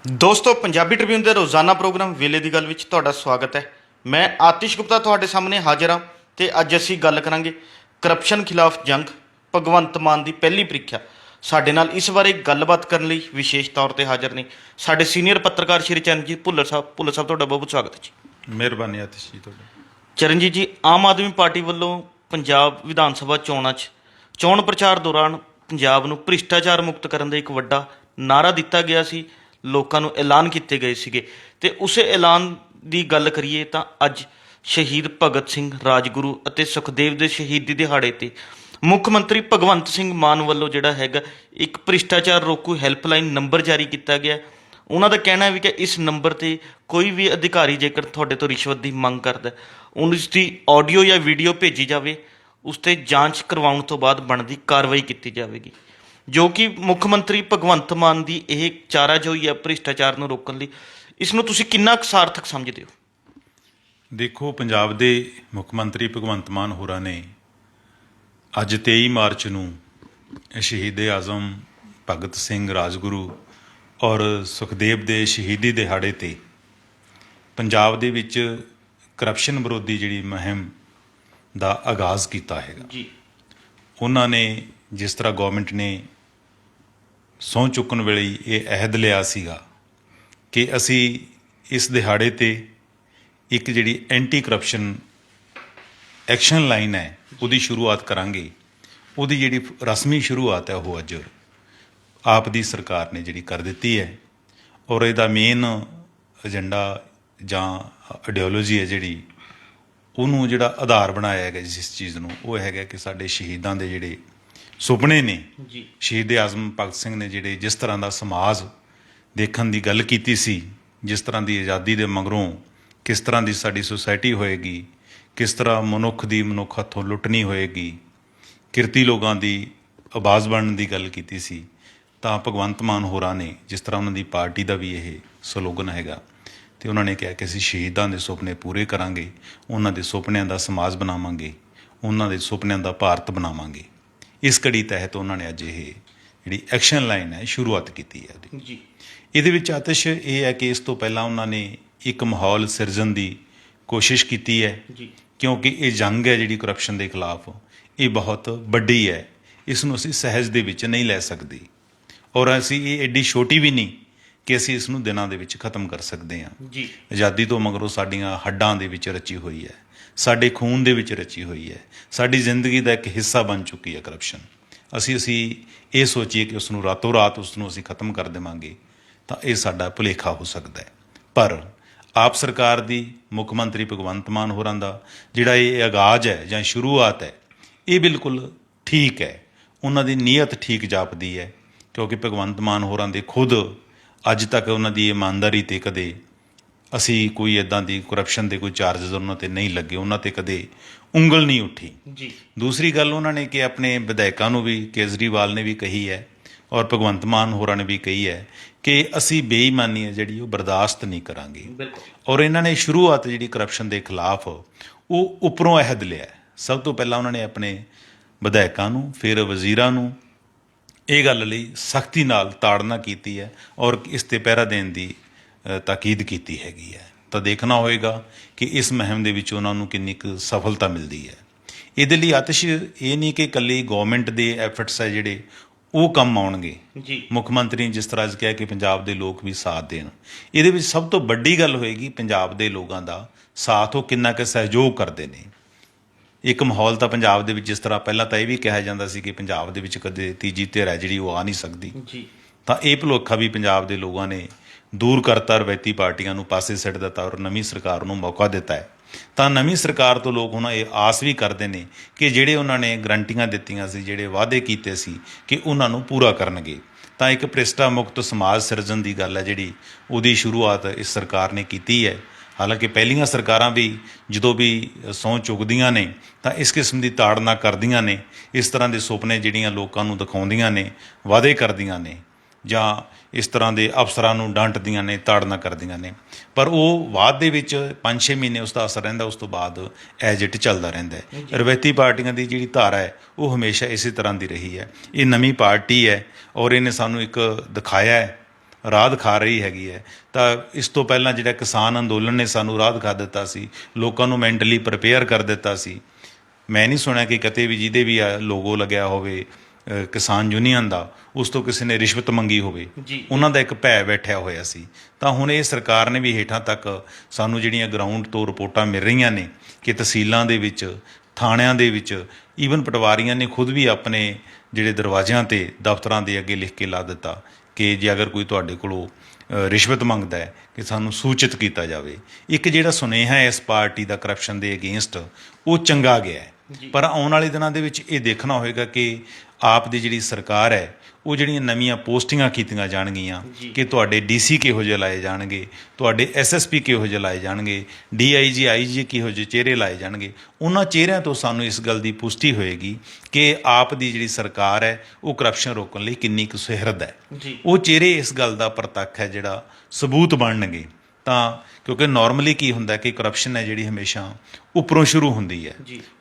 ਦੋਸਤੋ ਪੰਜਾਬੀ ਟ੍ਰਿਬਿਊਨ ਦੇ ਰੋਜ਼ਾਨਾ ਪ੍ਰੋਗਰਾਮ ਵੇਲੇ ਦੀ ਗੱਲ ਵਿੱਚ ਤੁਹਾਡਾ ਸਵਾਗਤ ਹੈ। ਮੈਂ ਆਤਿਸ਼ ਗੁਪਤਾ ਤੁਹਾਡੇ ਸਾਹਮਣੇ ਹਾਜ਼ਰ ਹਾਂ ਤੇ ਅੱਜ ਅਸੀਂ ਗੱਲ ਕਰਾਂਗੇ ਕਰਪਸ਼ਨ ਖਿਲਾਫ ਜੰਗ, ਭਗਵੰਤ ਮਾਨ ਦੀ ਪਹਿਲੀ ਪ੍ਰੀਖਿਆ। ਸਾਡੇ ਨਾਲ ਇਸ ਬਾਰੇ ਗੱਲਬਾਤ ਕਰਨ ਲਈ ਵਿਸ਼ੇਸ਼ ਤੌਰ ਤੇ ਹਾਜ਼ਰ ਨੇ ਸਾਡੇ ਸੀਨੀਅਰ ਪੱਤਰਕਾਰ ਸ਼੍ਰੀ ਚਰਨਜੀਤ ਭੁੱਲਰ ਸਾਹਿਬ। ਭੁੱਲਰ ਸਾਹਿਬ, ਤੁਹਾਡਾ ਬਹੁਤ ਬਹੁਤ ਸਵਾਗਤ ਹੈ ਜੀ। ਮਿਹਰਬਾਨੀ ਆਤਿਸ਼ ਜੀ ਤੁਹਾਡਾ। ਚਰਨਜੀਤ ਜੀ, ਆਮ ਆਦਮੀ ਪਾਰਟੀ ਵੱਲੋਂ ਪੰਜਾਬ ਵਿਧਾਨ ਸਭਾ ਚੋਣਾਂ 'ਚ ਚੋਣ ਪ੍ਰਚਾਰ ਦੌਰਾਨ ਪੰਜਾਬ ਨੂੰ ਭ੍ਰਿਸ਼ਟਾਚਾਰ ਮੁਕਤ ਕਰਨ ਦਾ ਇੱਕ ਵੱਡਾ ਨਾਅਰਾ ਦਿੱਤਾ ਗਿਆ ਸੀ, ਲੋਕਾਂ ਨੂੰ ਐਲਾਨ ਕੀਤੇ ਗਏ ਸੀਗੇ। ਤੇ ਉਸੇ ਐਲਾਨ ਦੀ ਗੱਲ ਕਰੀਏ ਤਾਂ ਅੱਜ ਸ਼ਹੀਦ ਭਗਤ ਸਿੰਘ, ਰਾਜਗੁਰੂ ਅਤੇ ਸੁਖਦੇਵ ਦੇ ਸ਼ਹੀਦੀ ਦਿਹਾੜੇ ਤੇ ਮੁੱਖ ਮੰਤਰੀ ਭਗਵੰਤ ਸਿੰਘ ਮਾਨ ਵੱਲੋਂ ਜਿਹੜਾ ਹੈਗਾ ਇੱਕ ਭ੍ਰਿਸ਼ਟਾਚਾਰ ਰੋਕੂ ਹੈਲਪਲਾਈਨ ਨੰਬਰ ਜਾਰੀ ਕੀਤਾ ਗਿਆ। ਉਹਨਾਂ ਦਾ ਕਹਿਣਾ ਹੈ ਵੀ ਕਿ ਇਸ ਨੰਬਰ ਤੇ ਕੋਈ ਵੀ ਅਧਿਕਾਰੀ ਜੇਕਰ ਤੁਹਾਡੇ ਤੋਂ ਰਿਸ਼ਵਤ ਦੀ ਮੰਗ ਕਰਦਾ, ਉਸ ਦੀ ਆਡੀਓ ਜਾਂ ਵੀਡੀਓ ਭੇਜੀ ਜਾਵੇ, ਉਸ 'ਤੇ ਜਾਂਚ ਕਰਵਾਉਣ ਤੋਂ ਬਾਅਦ ਬਣਦੀ ਕਾਰਵਾਈ ਕੀਤੀ ਜਾਵੇਗੀ। ਜੋ ਕਿ ਮੁੱਖ ਮੰਤਰੀ ਭਗਵੰਤ ਮਾਨ ਦੀ ਇਹ ਚਾਰਾਜੋਈ ਹੈ ਭ੍ਰਿਸ਼ਟਾਚਾਰ ਨੂੰ ਰੋਕਣ ਲਈ, ਇਸ ਨੂੰ ਤੁਸੀਂ ਕਿੰਨਾ ਕੁ ਸਾਰਥਕ ਸਮਝਦੇ ਹੋ? ਦੇਖੋ, ਪੰਜਾਬ ਦੇ ਮੁੱਖ ਮੰਤਰੀ ਭਗਵੰਤ ਮਾਨ ਹੋਰਾਂ ਨੇ ਅੱਜ 23 ਮਾਰਚ ਨੂੰ ਸ਼ਹੀਦ ਆਜ਼ਮ ਭਗਤ ਸਿੰਘ, ਰਾਜਗੁਰੂ ਔਰ ਸੁਖਦੇਵ ਦੇ ਸ਼ਹੀਦੀ ਦਿਹਾੜੇ 'ਤੇ ਪੰਜਾਬ ਦੇ ਵਿੱਚ ਕਰਪਸ਼ਨ ਵਿਰੋਧੀ ਜਿਹੜੀ ਮੁਹਿੰਮ ਦਾ ਆਗਾਜ਼ ਕੀਤਾ ਹੈਗਾ ਜੀ। ਉਹਨਾਂ ਨੇ ਜਿਸ ਤਰ੍ਹਾਂ ਗੌਰਮੈਂਟ ਨੇ ਸਹੁੰ ਚੁੱਕਣ ਵੇਲੇ ਇਹ ਅਹਿਦ ਲਿਆ ਸੀਗਾ ਕਿ ਅਸੀਂ ਇਸ ਦਿਹਾੜੇ 'ਤੇ ਇੱਕ ਜਿਹੜੀ ਐਂਟੀ ਕਰਪਸ਼ਨ ਐਕਸ਼ਨ ਲਾਈਨ ਹੈ ਉਹਦੀ ਸ਼ੁਰੂਆਤ ਕਰਾਂਗੇ। ਉਹਦੀ ਜਿਹੜੀ ਰਸਮੀ ਸ਼ੁਰੂਆਤ ਹੈ ਉਹ ਅੱਜ ਆਪ ਦੀ ਸਰਕਾਰ ਨੇ ਜਿਹੜੀ ਕਰ ਦਿੱਤੀ ਹੈ। ਔਰ ਇਹਦਾ ਮੇਨ ਏਜੰਡਾ ਜਾਂ ਆਈਡੀਓਲੋਜੀ ਹੈ ਜਿਹੜੀ, ਉਹਨੂੰ ਜਿਹੜਾ ਆਧਾਰ ਬਣਾਇਆ ਹੈਗਾ ਜਿਸ ਚੀਜ਼ ਨੂੰ, ਉਹ ਹੈਗਾ ਕਿ ਸਾਡੇ ਸ਼ਹੀਦਾਂ ਦੇ ਜਿਹੜੇ ਸੁਪਨੇ ਨੇ, ਜੀ। ਸ਼ਹੀਦ ਆਜ਼ਮ ਭਗਤ ਸਿੰਘ ਨੇ ਜਿਹੜੇ ਜਿਸ ਤਰ੍ਹਾਂ ਦਾ ਸਮਾਜ ਦੇਖਣ ਦੀ ਗੱਲ ਕੀਤੀ ਸੀ, ਜਿਸ ਤਰ੍ਹਾਂ ਦੀ ਆਜ਼ਾਦੀ ਦੇ ਮਗਰੋਂ ਕਿਸ ਤਰ੍ਹਾਂ ਦੀ ਸਾਡੀ ਸੁਸਾਇਟੀ ਹੋਏਗੀ, ਕਿਸ ਤਰ੍ਹਾਂ ਮਨੁੱਖ ਦੀ ਮਨੁੱਖ ਹੱਥੋਂ ਲੁੱਟ ਨਹੀਂ ਹੋਏਗੀ, ਕਿਰਤੀ ਲੋਕਾਂ ਦੀ ਆਵਾਜ਼ ਬਣਨ ਦੀ ਗੱਲ ਕੀਤੀ ਸੀ, ਤਾਂ ਭਗਵੰਤ ਮਾਨ ਹੋਰਾਂ ਨੇ ਜਿਸ ਤਰ੍ਹਾਂ ਉਹਨਾਂ ਦੀ ਪਾਰਟੀ ਦਾ ਵੀ ਇਹ ਸਲੋਗਨ ਹੈਗਾ, ਅਤੇ ਉਹਨਾਂ ਨੇ ਕਿਹਾ ਕਿ ਅਸੀਂ ਸ਼ਹੀਦਾਂ ਦੇ ਸੁਪਨੇ ਪੂਰੇ ਕਰਾਂਗੇ, ਉਹਨਾਂ ਦੇ ਸੁਪਨਿਆਂ ਦਾ ਸਮਾਜ ਬਣਾਵਾਂਗੇ, ਉਹਨਾਂ ਦੇ ਸੁਪਨਿਆਂ ਦਾ ਭਾਰਤ ਬਣਾਵਾਂਗੇ। ਇਸ ਕੜੀ ਤਹਿਤ ਉਹਨਾਂ ਨੇ ਅੱਜ ਇਹ ਜਿਹੜੀ ਐਕਸ਼ਨ ਲਾਈਨ ਹੈ ਸ਼ੁਰੂਆਤ ਕੀਤੀ ਹੈ ਜੀ। ਇਹਦੇ ਵਿੱਚ ਆਤਿਸ਼ ਇਹ ਹੈ ਕਿ ਇਸ ਤੋਂ ਪਹਿਲਾਂ ਉਹਨਾਂ ਨੇ ਇੱਕ ਮਾਹੌਲ ਸਿਰਜਣ ਦੀ ਕੋਸ਼ਿਸ਼ ਕੀਤੀ ਹੈ, ਜੀ। ਕਿਉਂਕਿ ਇਹ ਜੰਗ ਹੈ ਜਿਹੜੀ ਕਰਪਸ਼ਨ ਦੇ ਖਿਲਾਫ, ਇਹ ਬਹੁਤ ਵੱਡੀ ਹੈ, ਇਸ ਨੂੰ ਅਸੀਂ ਸਹਿਜ ਦੇ ਵਿੱਚ ਨਹੀਂ ਲੈ ਸਕਦੇ, ਔਰ ਅਸੀਂ ਇਹ ਐਡੀ ਛੋਟੀ ਵੀ ਨਹੀਂ ਕਿ ਅਸੀਂ ਇਸ ਨੂੰ ਦਿਨਾਂ ਦੇ ਵਿੱਚ ਖਤਮ ਕਰ ਸਕਦੇ ਹਾਂ। ਜੀ। ਆਜ਼ਾਦੀ ਤੋਂ ਮਗਰੋਂ ਸਾਡੀਆਂ ਹੱਡਾਂ ਦੇ ਵਿੱਚ ਰਚੀ ਹੋਈ ਹੈ, ਸਾਡੇ ਖੂਨ ਦੇ ਵਿੱਚ ਰਚੀ ਹੋਈ ਹੈ, ਸਾਡੀ ਜ਼ਿੰਦਗੀ ਦਾ ਇੱਕ ਹਿੱਸਾ ਬਣ ਚੁੱਕੀ ਹੈ ਕਰਪਸ਼ਨ। ਅਸੀਂ ਇਹ ਸੋਚੀਏ ਕਿ ਉਸ ਨੂੰ ਰਾਤੋਂ ਰਾਤ ਉਸ ਨੂੰ ਅਸੀਂ ਖਤਮ ਕਰ ਦੇਵਾਂਗੇ ਤਾਂ ਇਹ ਸਾਡਾ ਭੁਲੇਖਾ ਹੋ ਸਕਦਾ ਹੈ। ਪਰ ਆਪ ਸਰਕਾਰ ਦੀ, ਮੁੱਖ ਮੰਤਰੀ ਭਗਵੰਤ ਮਾਨ ਹੋਰਾਂ ਦਾ ਜਿਹੜਾ ਇਹ ਆਗਾਜ਼ ਹੈ ਜਾਂ ਸ਼ੁਰੂਆਤ ਹੈ, ਇਹ ਬਿਲਕੁਲ ਠੀਕ ਹੈ। ਉਹਨਾਂ ਦੀ ਨੀਅਤ ਠੀਕ ਜਾਪਦੀ ਹੈ, ਕਿਉਂਕਿ ਭਗਵੰਤ ਮਾਨ ਹੋਰਾਂ ਦੇ ਖੁਦ ਅੱਜ ਤੱਕ ਉਹਨਾਂ ਦੀ ਇਮਾਨਦਾਰੀ 'ਤੇ ਕਦੇ ਅਸੀਂ ਕੋਈ ਇੱਦਾਂ ਦੀ ਕਰਪਸ਼ਨ ਦੇ ਕੋਈ ਚਾਰਜਸ ਉਹਨਾਂ 'ਤੇ ਨਹੀਂ ਲੱਗੇ, ਉਹਨਾਂ 'ਤੇ ਕਦੇ ਉਂਗਲ ਨਹੀਂ ਉੱਠੀ। ਜੀ। ਦੂਸਰੀ ਗੱਲ ਉਹਨਾਂ ਨੇ ਕਿ ਆਪਣੇ ਵਿਧਾਇਕਾਂ ਨੂੰ ਵੀ, ਕੇਜਰੀਵਾਲ ਨੇ ਵੀ ਕਹੀ ਹੈ ਔਰ ਭਗਵੰਤ ਮਾਨ ਹੋਰਾਂ ਨੇ ਵੀ ਕਹੀ ਹੈ ਕਿ ਅਸੀਂ ਬੇਈਮਾਨੀ ਹੈ ਜਿਹੜੀ ਉਹ ਬਰਦਾਸ਼ਤ ਨਹੀਂ ਕਰਾਂਗੇ। ਔਰ ਇਹਨਾਂ ਨੇ ਸ਼ੁਰੂਆਤ ਜਿਹੜੀ ਕਰਪਸ਼ਨ ਦੇ ਖਿਲਾਫ ਉਹ ਉੱਪਰੋਂ ਅਹਿਦ ਲਿਆ। ਸਭ ਤੋਂ ਪਹਿਲਾਂ ਉਹਨਾਂ ਨੇ ਆਪਣੇ ਵਿਧਾਇਕਾਂ ਨੂੰ, ਫਿਰ ਵਜ਼ੀਰਾਂ ਨੂੰ ਇਹ ਗੱਲ ਲਈ ਸਖਤੀ ਨਾਲ ਤਾੜਨਾ ਕੀਤੀ ਹੈ ਔਰ ਇਸ 'ਤੇ ਪਹਿਰਾ ਦੇਣ ਦੀ ਤਾਕੀਦ ਕੀਤੀ ਹੈਗੀ ਹੈ। ਤਾਂ ਦੇਖਣਾ ਹੋਏਗਾ ਕਿ ਇਸ ਮੁਹਿੰਮ ਦੇ ਵਿੱਚ ਉਹਨਾਂ ਨੂੰ ਕਿੰਨੀ ਕੁ ਸਫਲਤਾ ਮਿਲਦੀ ਹੈ। ਇਹਦੇ ਲਈ ਆਤਿਸ਼ ਇਹ ਨਹੀਂ ਕਿ ਇਕੱਲੀ ਗੌਰਮੈਂਟ ਦੇ ਐਫਰਟਸ ਹੈ ਜਿਹੜੇ ਉਹ ਕੰਮ ਆਉਣਗੇ। ਜੀ। ਮੁੱਖ ਮੰਤਰੀ ਨੇ ਜਿਸ ਤਰ੍ਹਾਂ ਅੱਜ ਕਿਹਾ ਕਿ ਪੰਜਾਬ ਦੇ ਲੋਕ ਵੀ ਸਾਥ ਦੇਣ, ਇਹਦੇ ਵਿੱਚ ਸਭ ਤੋਂ ਵੱਡੀ ਗੱਲ ਹੋਏਗੀ ਪੰਜਾਬ ਦੇ ਲੋਕਾਂ ਦਾ ਸਾਥ, ਉਹ ਕਿੰਨਾ ਕੁ ਸਹਿਯੋਗ ਕਰਦੇ ਨੇ। ਇੱਕ ਮਾਹੌਲ ਤਾਂ ਪੰਜਾਬ ਦੇ ਵਿੱਚ ਜਿਸ ਤਰ੍ਹਾਂ ਪਹਿਲਾਂ ਤਾਂ ਇਹ ਵੀ ਕਿਹਾ ਜਾਂਦਾ ਸੀ ਕਿ ਪੰਜਾਬ ਦੇ ਵਿੱਚ ਕਦੇ ਤੀਜੀ ਧਿਰ ਹੈ ਜਿਹੜੀ ਉਹ ਆ ਨਹੀਂ ਸਕਦੀ, ਜੀ। ਤਾਂ ਇਹ ਭੁਲੇਖਾ ਵੀ ਪੰਜਾਬ ਦੇ ਲੋਕਾਂ ਨੇ ਦੂਰ ਕਰਤਾ, ਰਵਾਇਤੀ ਪਾਰਟੀਆਂ ਨੂੰ ਪਾਸੇ ਸਿੱਟ ਦਿੱਤਾ ਔਰ ਨਵੀਂ ਸਰਕਾਰ ਨੂੰ ਮੌਕਾ ਦਿੱਤਾ ਹੈ। ਤਾਂ ਨਵੀਂ ਸਰਕਾਰ ਤੋਂ ਲੋਕ ਹੁਣ ਇਹ ਆਸ ਵੀ ਕਰਦੇ ਨੇ ਕਿ ਜਿਹੜੇ ਉਹਨਾਂ ਨੇ ਗਰੰਟੀਆਂ ਦਿੱਤੀਆਂ ਸੀ, ਜਿਹੜੇ ਵਾਅਦੇ ਕੀਤੇ ਸੀ ਕਿ ਉਹਨਾਂ ਨੂੰ ਪੂਰਾ ਕਰਨਗੇ। ਤਾਂ ਇੱਕ ਭ੍ਰਿਸ਼ਟਾ ਮੁਕਤ ਸਮਾਜ ਸਿਰਜਣ ਦੀ ਗੱਲ ਹੈ ਜਿਹੜੀ, ਉਹਦੀ ਸ਼ੁਰੂਆਤ ਇਸ ਸਰਕਾਰ ਨੇ ਕੀਤੀ ਹੈ। ਹਾਲਾਂਕਿ ਪਹਿਲੀਆਂ ਸਰਕਾਰਾਂ ਵੀ ਜਦੋਂ ਵੀ ਸਹੁੰ ਚੁੱਕਦੀਆਂ ਨੇ ਤਾਂ ਇਸ ਕਿਸਮ ਦੀ ਤਾੜਨਾ ਕਰਦੀਆਂ ਨੇ, ਇਸ ਤਰ੍ਹਾਂ ਦੇ ਸੁਪਨੇ ਜਿਹੜੀਆਂ ਲੋਕਾਂ ਨੂੰ ਦਿਖਾਉਂਦੀਆਂ ਨੇ, ਵਾਅਦੇ ਕਰਦੀਆਂ ਨੇ, ਜਾਂ ਇਸ ਤਰ੍ਹਾਂ ਦੇ ਅਫਸਰਾਂ ਨੂੰ ਡਾਂਟਦੀਆਂ ਨੇ, ਤਾੜਨਾ ਕਰਦੀਆਂ ਨੇ, ਪਰ ਉਹ ਬਾਅਦ ਦੇ ਵਿੱਚ 5-6 ਮਹੀਨੇ ਉਸ ਦਾ ਅਸਰ ਰਹਿੰਦਾ, ਉਸ ਤੋਂ ਬਾਅਦ ਐਜ ਇਟ ਚੱਲਦਾ ਰਹਿੰਦਾ ਹੈ। ਰਵਾਇਤੀ ਪਾਰਟੀਆਂ ਦੀ ਜਿਹੜੀ ਧਾਰਾ ਹੈ ਉਹ ਹਮੇਸ਼ਾ ਇਸੇ ਤਰ੍ਹਾਂ ਦੀ ਰਹੀ ਹੈ। ਇਹ ਨਵੀਂ ਪਾਰਟੀ ਹੈ ਔਰ ਇਹਨੇ ਸਾਨੂੰ ਇੱਕ ਦਿਖਾਇਆ ਹੈ ਰਾਹ ਦਿਖਾ ਰਹੀ ਹੈਗੀ ਹੈ। ਤਾਂ ਇਸ ਤੋਂ ਪਹਿਲਾਂ ਜਿਹੜਾ ਕਿਸਾਨ ਅੰਦੋਲਨ ਨੇ ਸਾਨੂੰ ਰਾਹ ਦਿਖਾ ਦਿੱਤਾ ਸੀ, ਲੋਕਾਂ ਨੂੰ ਮੈਂਟਲੀ ਪ੍ਰਿਪੇਅਰ ਕਰ ਦਿੱਤਾ ਸੀ। ਮੈਂ ਨਹੀਂ ਸੁਣਿਆ ਕਿ ਕਿਤੇ ਵੀ ਜਿਹਦੇ ਵੀ ਲੋਗੋ ਲੱਗਿਆ ਹੋਵੇ ਕਿਸਾਨ ਯੂਨੀਅਨ ਦਾ, ਉਸ ਤੋਂ ਕਿਸੇ ਨੇ ਰਿਸ਼ਵਤ ਮੰਗੀ ਹੋਵੇ। ਉਹਨਾਂ ਦਾ ਇੱਕ ਭੈ ਬੈਠਿਆ ਹੋਇਆ ਸੀ। ਤਾਂ ਹੁਣ ਇਹ ਸਰਕਾਰ ਨੇ ਵੀ ਹੇਠਾਂ ਤੱਕ ਸਾਨੂੰ ਜਿਹੜੀਆਂ ਗਰਾਊਂਡ ਤੋਂ ਰਿਪੋਰਟਾਂ ਮਿਲ ਰਹੀਆਂ ਨੇ ਕਿ ਤਹਿਸੀਲਾਂ ਦੇ ਵਿੱਚ, ਥਾਣਿਆਂ ਦੇ ਵਿੱਚ, ਈਵਨ ਪਟਵਾਰੀਆਂ ਨੇ ਖੁਦ ਵੀ ਆਪਣੇ ਜਿਹੜੇ ਦਰਵਾਜ਼ਿਆਂ 'ਤੇ ਦਫ਼ਤਰਾਂ ਦੇ ਅੱਗੇ ਲਿਖ ਕੇ ਲਾ ਦਿੱਤਾ ਕਿ ਜੇ ਅਗਰ ਕੋਈ ਤੁਹਾਡੇ ਕੋਲੋਂ ਰਿਸ਼ਵਤ ਮੰਗਦਾ ਹੈ ਕਿ ਸਾਨੂੰ ਸੂਚਿਤ ਕੀਤਾ ਜਾਵੇ। ਇੱਕ ਜਿਹੜਾ ਸੁਨੇਹਾ ਹੈ ਇਸ ਪਾਰਟੀ ਦਾ ਕਰਪਸ਼ਨ ਦੇ ਅਗੇਂਸਟ, ਉਹ ਚੰਗਾ ਗਿਆ ਹੈ। ਪਰ ਆਉਣ ਵਾਲੇ ਦਿਨਾਂ ਦੇ ਵਿੱਚ ਇਹ ਦੇਖਣਾ ਹੋਏਗਾ ਕਿ ਆਪ ਦੀ ਜਿਹੜੀ ਸਰਕਾਰ ਹੈ, ਉਹ ਜਿਹੜੀਆਂ ਨਵੀਆਂ ਪੋਸਟਿੰਗਾਂ ਕੀਤੀਆਂ ਜਾਣਗੀਆਂ ਕਿ ਤੁਹਾਡੇ ਡੀਸੀ ਕਿਹੋ ਜਿਹੇ ਲਾਏ ਜਾਣਗੇ, ਤੁਹਾਡੇ ਐਸਐਸਪੀ ਕਿਹੋ ਜਿਹੇ ਲਾਏ ਜਾਣਗੇ, ਡੀਆਈਜੀ ਆਈਜੀ ਕਿਹੋ ਜਿਹੇ ਚਿਹਰੇ ਲਾਏ ਜਾਣਗੇ। ਉਹਨਾਂ ਚਿਹਰਿਆਂ ਤੋਂ ਸਾਨੂੰ ਇਸ ਗੱਲ ਦੀ ਪੁਸ਼ਟੀ ਹੋਏਗੀ ਕਿ ਆਪ ਦੀ ਜਿਹੜੀ ਸਰਕਾਰ ਹੈ ਉਹ ਕਰਪਸ਼ਨ ਰੋਕਣ ਲਈ ਕਿੰਨੀ ਕੁ ਸੁਹਿਰਦ ਹੈ। ਉਹ ਚਿਹਰੇ ਇਸ ਗੱਲ ਦਾ ਪ੍ਰਤੱਖ ਹੈ, ਜਿਹੜਾ ਸਬੂਤ ਬਣਨਗੇ। ਤਾਂ ਕਿਉਂਕਿ ਨਾਰਮਲੀ ਕੀ ਹੁੰਦਾ ਕਿ ਕਰਪਸ਼ਨ ਹੈ ਜਿਹੜੀ ਹਮੇਸ਼ਾ ਉੱਪਰੋਂ ਸ਼ੁਰੂ ਹੁੰਦੀ ਹੈ।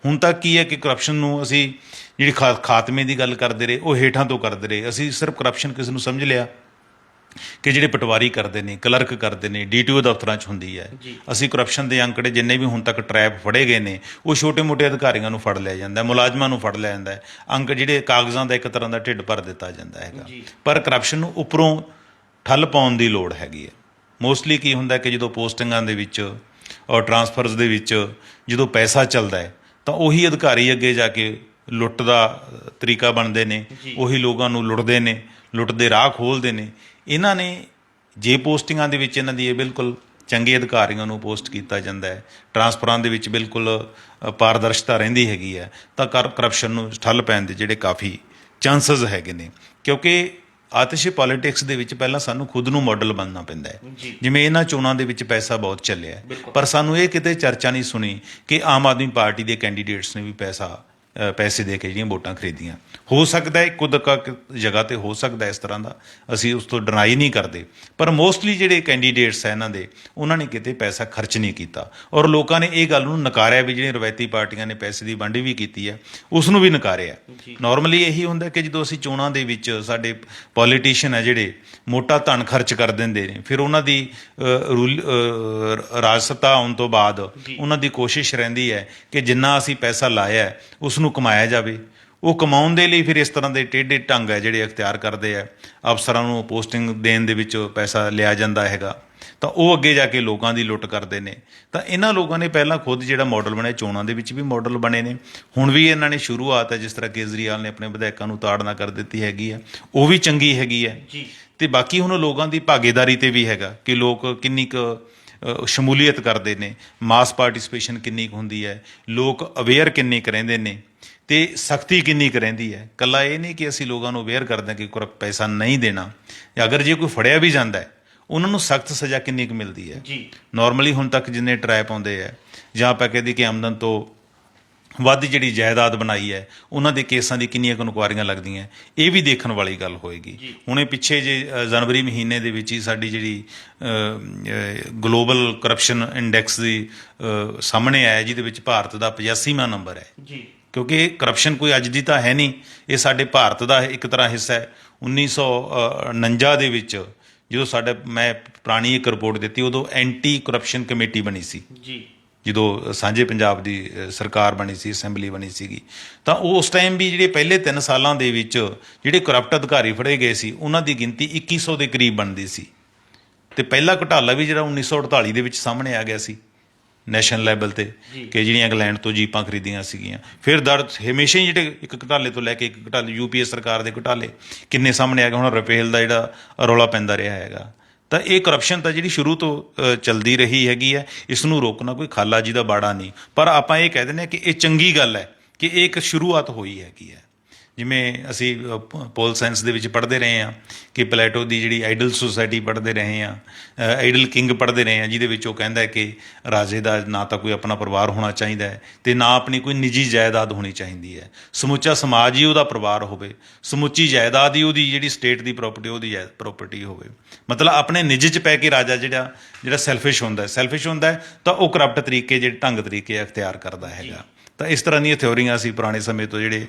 ਹੁਣ ਤੱਕ ਕੀ ਹੈ ਕਿ ਕਰਪਸ਼ਨ ਨੂੰ ਅਸੀਂ ਜਿਹੜੀ ਖਾਤਮੇ ਦੀ ਗੱਲ ਕਰਦੇ ਰਹੇ, ਉਹ ਹੇਠਾਂ ਤੋਂ ਕਰਦੇ ਰਹੇ। ਅਸੀਂ ਸਿਰਫ ਕਰਪਸ਼ਨ ਕਿਸੇ ਨੂੰ ਸਮਝ ਲਿਆ ਕਿ ਜਿਹੜੇ ਪਟਵਾਰੀ ਕਰਦੇ ਨੇ, ਕਲਰਕ ਕਰਦੇ ਨੇ, ਡੀਟੀਓ ਦਫ਼ਤਰਾਂ 'ਚ ਹੁੰਦੀ ਹੈ। ਅਸੀਂ ਕਰਪਸ਼ਨ ਦੇ ਅੰਕੜੇ ਜਿੰਨੇ ਵੀ ਹੁਣ ਤੱਕ ਟਰੈਪ ਫੜੇ ਗਏ ਨੇ, ਉਹ ਛੋਟੇ-ਮੋਟੇ ਅਧਿਕਾਰੀਆਂ ਨੂੰ ਫੜ ਲਿਆ ਜਾਂਦਾ, ਮੁਲਾਜ਼ਮਾਂ ਨੂੰ ਫੜ ਲਿਆ ਜਾਂਦਾ, ਅੰਕ ਜਿਹੜੇ ਕਾਗਜ਼ਾਂ ਦਾ ਇੱਕ ਤਰ੍ਹਾਂ ਦਾ ਢਿੱਡ ਭਰ ਦਿੱਤਾ ਜਾਂਦਾ ਹੈਗਾ। ਪਰ ਕਰਪਸ਼ਨ ਨੂੰ ਉੱਪਰੋਂ ਠੱਲ ਪਾਉਣ ਦੀ ਲੋੜ ਹੈਗੀ ਹੈ। ਮੋਸਟਲੀ ਕੀ ਹੁੰਦਾ ਕਿ ਜਦੋਂ ਪੋਸਟਿੰਗਾਂ ਦੇ ਵਿੱਚ ਔਰ ਟਰਾਂਸਫਰਸ ਦੇ ਵਿੱਚ ਜਦੋਂ ਪੈਸਾ ਚੱਲਦਾ ਹੈ, ਤਾਂ ਉਹੀ ਅਧਿਕਾਰੀ ਅੱਗੇ ਜਾ ਕੇ ਲੁੱਟ ਦਾ ਤਰੀਕਾ ਬਣਦੇ ਨੇ, ਉਹੀ ਲੋਕਾਂ ਨੂੰ ਲੁੱਟਦੇ ਨੇ, ਲੁੱਟ ਦੇ ਰਾਹ ਖੋਲ੍ਹਦੇ ਨੇ। ਇਹਨਾਂ ਨੇ ਜੇ ਪੋਸਟਿੰਗਾਂ ਦੇ ਵਿੱਚ ਇਹਨਾਂ ਦੀ ਇਹ ਬਿਲਕੁਲ ਚੰਗੇ ਅਧਿਕਾਰੀਆਂ ਨੂੰ ਪੋਸਟ ਕੀਤਾ ਜਾਂਦਾ ਹੈ, ਟਰਾਂਸਫਰਾਂ ਦੇ ਵਿੱਚ ਬਿਲਕੁਲ ਪਾਰਦਰਸ਼ਤਾ ਰਹਿੰਦੀ ਹੈਗੀ ਹੈ, ਤਾਂ ਕਰਪਸ਼ਨ ਨੂੰ ਠੱਲ ਪੈਣ ਦੇ ਜਿਹੜੇ ਕਾਫੀ ਚਾਂਸਸ ਹੈਗੇ ਨੇ। ਕਿਉਂਕਿ ਆਤਿਸ਼ ਪੋਲੀਟਿਕਸ ਦੇ ਵਿੱਚ ਪਹਿਲਾਂ ਸਾਨੂੰ ਖੁਦ ਨੂੰ ਮਾਡਲ ਬਣਨਾ ਪੈਂਦਾ ਹੈ। ਜਿਵੇਂ ਇਹਨਾਂ ਚੋਣਾਂ ਦੇ ਵਿੱਚ ਪੈਸਾ ਬਹੁਤ ਚੱਲਿਆ, ਪਰ ਸਾਨੂੰ ਇਹ ਕਿਤੇ ਚਰਚਾ ਨਹੀਂ ਸੁਣੀ ਕਿ ਆਮ ਆਦਮੀ ਪਾਰਟੀ ਦੇ ਕੈਂਡੀਡੇਟਸ ਨੇ ਵੀ ਪੈਸੇ ਦੇ ਕੇ ਜਿਹੜੀਆਂ ਵੋਟਾਂ ਖਰੀਦੀਆਂ। ਹੋ ਸਕਦਾ ਹੈ ਕੁਝ ਜਗ੍ਹਾ 'ਤੇ ਹੋ ਸਕਦਾ ਇਸ ਤਰ੍ਹਾਂ ਦਾ, ਅਸੀਂ ਉਸ ਤੋਂ ਡਿਨਾਈ ਨਹੀਂ ਕਰਦੇ। ਪਰ ਮੋਸਟਲੀ ਜਿਹੜੇ ਕੈਂਡੀਡੇਟਸ ਹੈ ਇਹਨਾਂ ਦੇ, ਉਹਨਾਂ ਨੇ ਕਿਤੇ ਪੈਸਾ ਖਰਚ ਨਹੀਂ ਕੀਤਾ। ਔਰ ਲੋਕਾਂ ਨੇ ਇਹ ਗੱਲ ਨੂੰ ਨਕਾਰਿਆ ਵੀ ਜਿਹੜੀਆਂ ਰਵਾਇਤੀ ਪਾਰਟੀਆਂ ਨੇ ਪੈਸੇ ਦੀ ਵੰਡ ਵੀ ਕੀਤੀ ਹੈ, ਉਸ ਨੂੰ ਵੀ ਨਕਾਰਿਆ। ਨਾਰਮਲੀ ਇਹੀ ਹੁੰਦਾ ਕਿ ਜਦੋਂ ਅਸੀਂ ਚੋਣਾਂ ਦੇ ਵਿੱਚ ਸਾਡੇ ਪੋਲੀਟੀਸ਼ੀਅਨ ਹੈ ਜਿਹੜੇ ਮੋਟਾ ਧਨ ਖਰਚ ਕਰ ਦਿੰਦੇ ਨੇ, ਫਿਰ ਉਹਨਾਂ ਦੀ ਰਾਜ ਸੱਤਾ ਆਉਣ ਤੋਂ ਬਾਅਦ ਉਹਨਾਂ ਦੀ ਕੋਸ਼ਿਸ਼ ਰਹਿੰਦੀ ਹੈ ਕਿ ਜਿੰਨਾ ਅਸੀਂ ਪੈਸਾ ਲਾਇਆ ਉਸ ਨੂੰ ਕਮਾਇਆ ਜਾਵੇ। ਉਹ ਕਮਾਉਣ ਦੇ ਲਈ ਫਿਰ ਇਸ ਤਰ੍ਹਾਂ ਦੇ ਟੇਢੇ ਢੰਗ ਹੈ ਜਿਹੜੇ ਅਖਤਿਆਰ ਕਰਦੇ ਆ। ਅਫਸਰਾਂ ਨੂੰ ਪੋਸਟਿੰਗ ਦੇਣ ਦੇ ਵਿੱਚ ਪੈਸਾ ਲਿਆ ਜਾਂਦਾ ਹੈਗਾ, ਤਾਂ ਉਹ ਅੱਗੇ ਜਾ ਕੇ ਲੋਕਾਂ ਦੀ ਲੁੱਟ ਕਰਦੇ ਨੇ। ਤਾਂ ਇਹਨਾਂ ਲੋਕਾਂ ਨੇ ਪਹਿਲਾਂ ਖੁਦ ਜਿਹੜਾ ਮਾਡਲ ਬਣਿਆ, ਚੋਣਾਂ ਦੇ ਵਿੱਚ ਵੀ ਮਾਡਲ ਬਣੇ ਨੇ, ਹੁਣ ਵੀ ਇਹਨਾਂ ਨੇ ਸ਼ੁਰੂਆਤ ਹੈ ਜਿਸ ਤਰ੍ਹਾਂ ਕੇਜਰੀਵਾਲ ਨੇ ਆਪਣੇ ਵਿਧਾਇਕਾਂ ਨੂੰ ਤਾੜਨਾ ਕਰ ਦਿੱਤੀ ਹੈਗੀ ਹੈ, ਉਹ ਵੀ ਚੰਗੀ ਹੈਗੀ ਹੈ। ਤੇ ਬਾਕੀ ਹੁਣ ਲੋਕਾਂ ਦੀ ਭਾਗੀਦਾਰੀ ਤੇ ਵੀ ਹੈਗਾ ਕਿ ਲੋਕ ਕਿੰਨੀ ਕੁ ਸ਼ਮੂਲੀਅਤ ਕਰਦੇ ਨੇ, ਮਾਸ ਪਾਰਟੀਸਪੇਸ਼ਨ ਕਿੰਨੀ ਕੁ ਹੁੰਦੀ ਹੈ, ਲੋਕ ਅਵੇਅਰ ਕਿੰਨੇ ਕੁ ਰਹਿੰਦੇ ਨੇ, ਤੇ ਸਖਤੀ ਕਿੰਨੀ ਕੁ ਰਹਿੰਦੀ ਹੈ। ਇਕੱਲਾ ਇਹ ਨਹੀਂ ਕਿ ਅਸੀਂ ਲੋਕਾਂ ਨੂੰ ਅਵੇਅਰ ਕਰਦੇ ਹਾਂ ਕਿ ਪੈਸਾ ਨਹੀਂ ਦੇਣਾ, ਅਗਰ ਜੇ ਕੋਈ ਫੜਿਆ ਵੀ ਜਾਂਦਾ ਹੈ ਉਹਨਾਂ ਨੂੰ ਸਖਤ ਸਜ਼ਾ ਕਿੰਨੀ ਕੁ ਮਿਲਦੀ ਹੈ। ਨਾਰਮਲੀ ਹੁਣ ਤੱਕ ਜਿੰਨੇ ਟਰੈਪ ਆਉਂਦੇ ਹੈ, ਜਾਂ ਆਪਾਂ ਕਹਦੇ ਕਿ ਆਮਦਨ ਤੋਂ ਵੱਧ ਜਿਹੜੀ ਜਾਇਦਾਦ ਬਣਾਈ ਹੈ, ਉਹਨਾਂ ਦੇ ਕੇਸਾਂ ਦੀ ਕਿੰਨੀਆਂ ਕੁ ਇਨਕੁਆਇਰੀਆਂ ਲੱਗਦੀਆਂ, ਇਹ ਵੀ ਦੇਖਣ ਵਾਲੀ ਗੱਲ ਹੋਏਗੀ। ਹੁਣੇ ਪਿੱਛੇ ਜੇ ਜਨਵਰੀ ਮਹੀਨੇ ਦੇ ਵਿੱਚ ਹੀ ਸਾਡੀ ਜਿਹੜੀ ਗਲੋਬਲ ਕਰਪਸ਼ਨ ਇੰਡੈਕਸ ਦੀ ਸਾਹਮਣੇ ਆਇਆ, ਜਿਹਦੇ ਵਿੱਚ ਭਾਰਤ ਦਾ 85ਵਾਂ ਨੰਬਰ ਹੈ। ਕਿਉਂਕਿ ਕਰਪਸ਼ਨ ਕੋਈ ਅੱਜ ਦੀ ਤਾਂ ਹੈ ਨਹੀਂ, ਇਹ ਸਾਡੇ ਭਾਰਤ ਦਾ ਇੱਕ ਤਰ੍ਹਾਂ ਹਿੱਸਾ ਹੈ। 1949 ਦੇ ਵਿੱਚ ਜਦੋਂ ਮੈਂ ਪੁਰਾਣੀ ਇੱਕ ਰਿਪੋਰਟ ਦਿੱਤੀ, ਉਦੋਂ ਐਂਟੀ ਕਰਪਸ਼ਨ ਕਮੇਟੀ ਬਣੀ ਸੀ। ਜਦੋਂ ਸਾਂਝੇ ਪੰਜਾਬ ਦੀ ਸਰਕਾਰ ਬਣੀ ਸੀ, ਅਸੈਂਬਲੀ ਬਣੀ ਸੀਗੀ, ਤਾਂ ਉਸ ਟਾਈਮ ਵੀ ਜਿਹੜੇ ਪਹਿਲੇ 3 ਸਾਲਾਂ ਦੇ ਵਿੱਚ ਜਿਹੜੇ ਕਰਪਟ ਅਧਿਕਾਰੀ ਫੜੇ ਗਏ ਸੀ, ਉਹਨਾਂ ਦੀ ਗਿਣਤੀ 2100 ਦੇ ਕਰੀਬ ਬਣਦੀ ਸੀ। ਤੇ ਪਹਿਲਾ ਘੁਟਾਲਾ ਵੀ ਜਿਹੜਾ 1948 ਦੇ ਵਿੱਚ ਸਾਹਮਣੇ ਆ ਗਿਆ ਸੀ ਨੈਸ਼ਨਲ ਲੈਵਲ 'ਤੇ, ਕਿ ਜਿਹੜੀਆਂ ਇੰਗਲੈਂਡ ਤੋਂ ਜੀਪਾਂ ਖਰੀਦੀਆਂ ਸੀਗੀਆਂ। ਫਿਰ ਹਮੇਸ਼ਾ ਹੀ ਜਿਹੜੇ ਇੱਕ ਘੁਟਾਲੇ ਤੋਂ ਲੈ ਕੇ ਇੱਕ ਘੁਟਾਲੇ, ਯੂਪੀਏ ਸਰਕਾਰ ਦੇ ਘੁਟਾਲੇ ਕਿੰਨੇ ਸਾਹਮਣੇ ਆ ਗਏ। ਹੁਣ ਰਫੇਲ ਦਾ ਜਿਹੜਾ ਰੌਲਾ ਪੈਂਦਾ ਰਿਹਾ ਹੈਗਾ। ਤਾਂ ਇਹ ਕਰਪਸ਼ਨ ਤਾਂ ਜਿਹੜੀ ਸ਼ੁਰੂ ਤੋਂ ਚੱਲਦੀ ਰਹੀ ਹੈਗੀ ਹੈ, ਇਸ ਨੂੰ ਰੋਕਣਾ ਕੋਈ ਖਾਲਾ ਜੀ ਦਾ ਬਾੜਾ ਨਹੀਂ। ਪਰ ਆਪਾਂ ਇਹ ਕਹਿ ਦਿੰਦੇ ਹਾਂ ਕਿ ਇਹ ਚੰਗੀ ਗੱਲ ਹੈ ਕਿ ਇਹ ਇੱਕ ਸ਼ੁਰੂਆਤ ਹੋਈ ਹੈਗੀ ਹੈ। ਜਿਵੇਂ ਅਸੀਂ ਪੋਲ ਸਾਇੰਸ ਦੇ ਵਿੱਚ ਪੜ੍ਹਦੇ ਰਹੇ ਹਾਂ ਕਿ ਪਲੇਟੋ ਦੀ ਜਿਹੜੀ ਆਈਡਲ ਸੁਸਾਇਟੀ ਪੜ੍ਹਦੇ ਰਹੇ ਹਾਂ, ਆਈਡਲ ਕਿੰਗ ਪੜ੍ਹਦੇ ਰਹੇ ਹਾਂ, ਜਿਹਦੇ ਵਿੱਚ ਉਹ ਕਹਿੰਦਾ ਹੈ ਕਿ ਰਾਜੇ ਦਾ ਨਾ ਤਾਂ ਕੋਈ ਆਪਣਾ ਪਰਿਵਾਰ ਹੋਣਾ ਚਾਹੀਦਾ ਹੈ ਅਤੇ ਨਾ ਆਪਣੀ ਕੋਈ ਨਿੱਜੀ ਜਾਇਦਾਦ ਹੋਣੀ ਚਾਹੀਦੀ ਹੈ। ਸਮੁੱਚਾ ਸਮਾਜ ਹੀ ਉਹਦਾ ਪਰਿਵਾਰ ਹੋਵੇ, ਸਮੁੱਚੀ ਜਾਇਦਾਦ ਹੀ ਉਹਦੀ ਜਿਹੜੀ ਸਟੇਟ ਦੀ ਪ੍ਰੋਪਰਟੀ, ਉਹਦੀ ਪ੍ਰੋਪਰਟੀ ਹੋਵੇ। ਮਤਲਬ ਆਪਣੇ ਨਿੱਜ 'ਚ ਪੈ ਕੇ ਰਾਜਾ ਜਿਹੜਾ ਸੈਲਫਿਸ਼ ਹੁੰਦਾ ਤਾਂ ਉਹ ਕਰਪਟ ਤਰੀਕੇ, ਜਿਹੜੇ ਢੰਗ ਤਰੀਕੇ ਅਖਤਿਆਰ ਕਰਦਾ ਹੈਗਾ। ਤਾਂ ਇਸ ਤਰ੍ਹਾਂ ਦੀਆਂ ਥਿਊਰੀਆਂ ਅਸੀਂ ਪੁਰਾਣੇ ਸਮੇਂ ਤੋਂ ਜਿਹੜੇ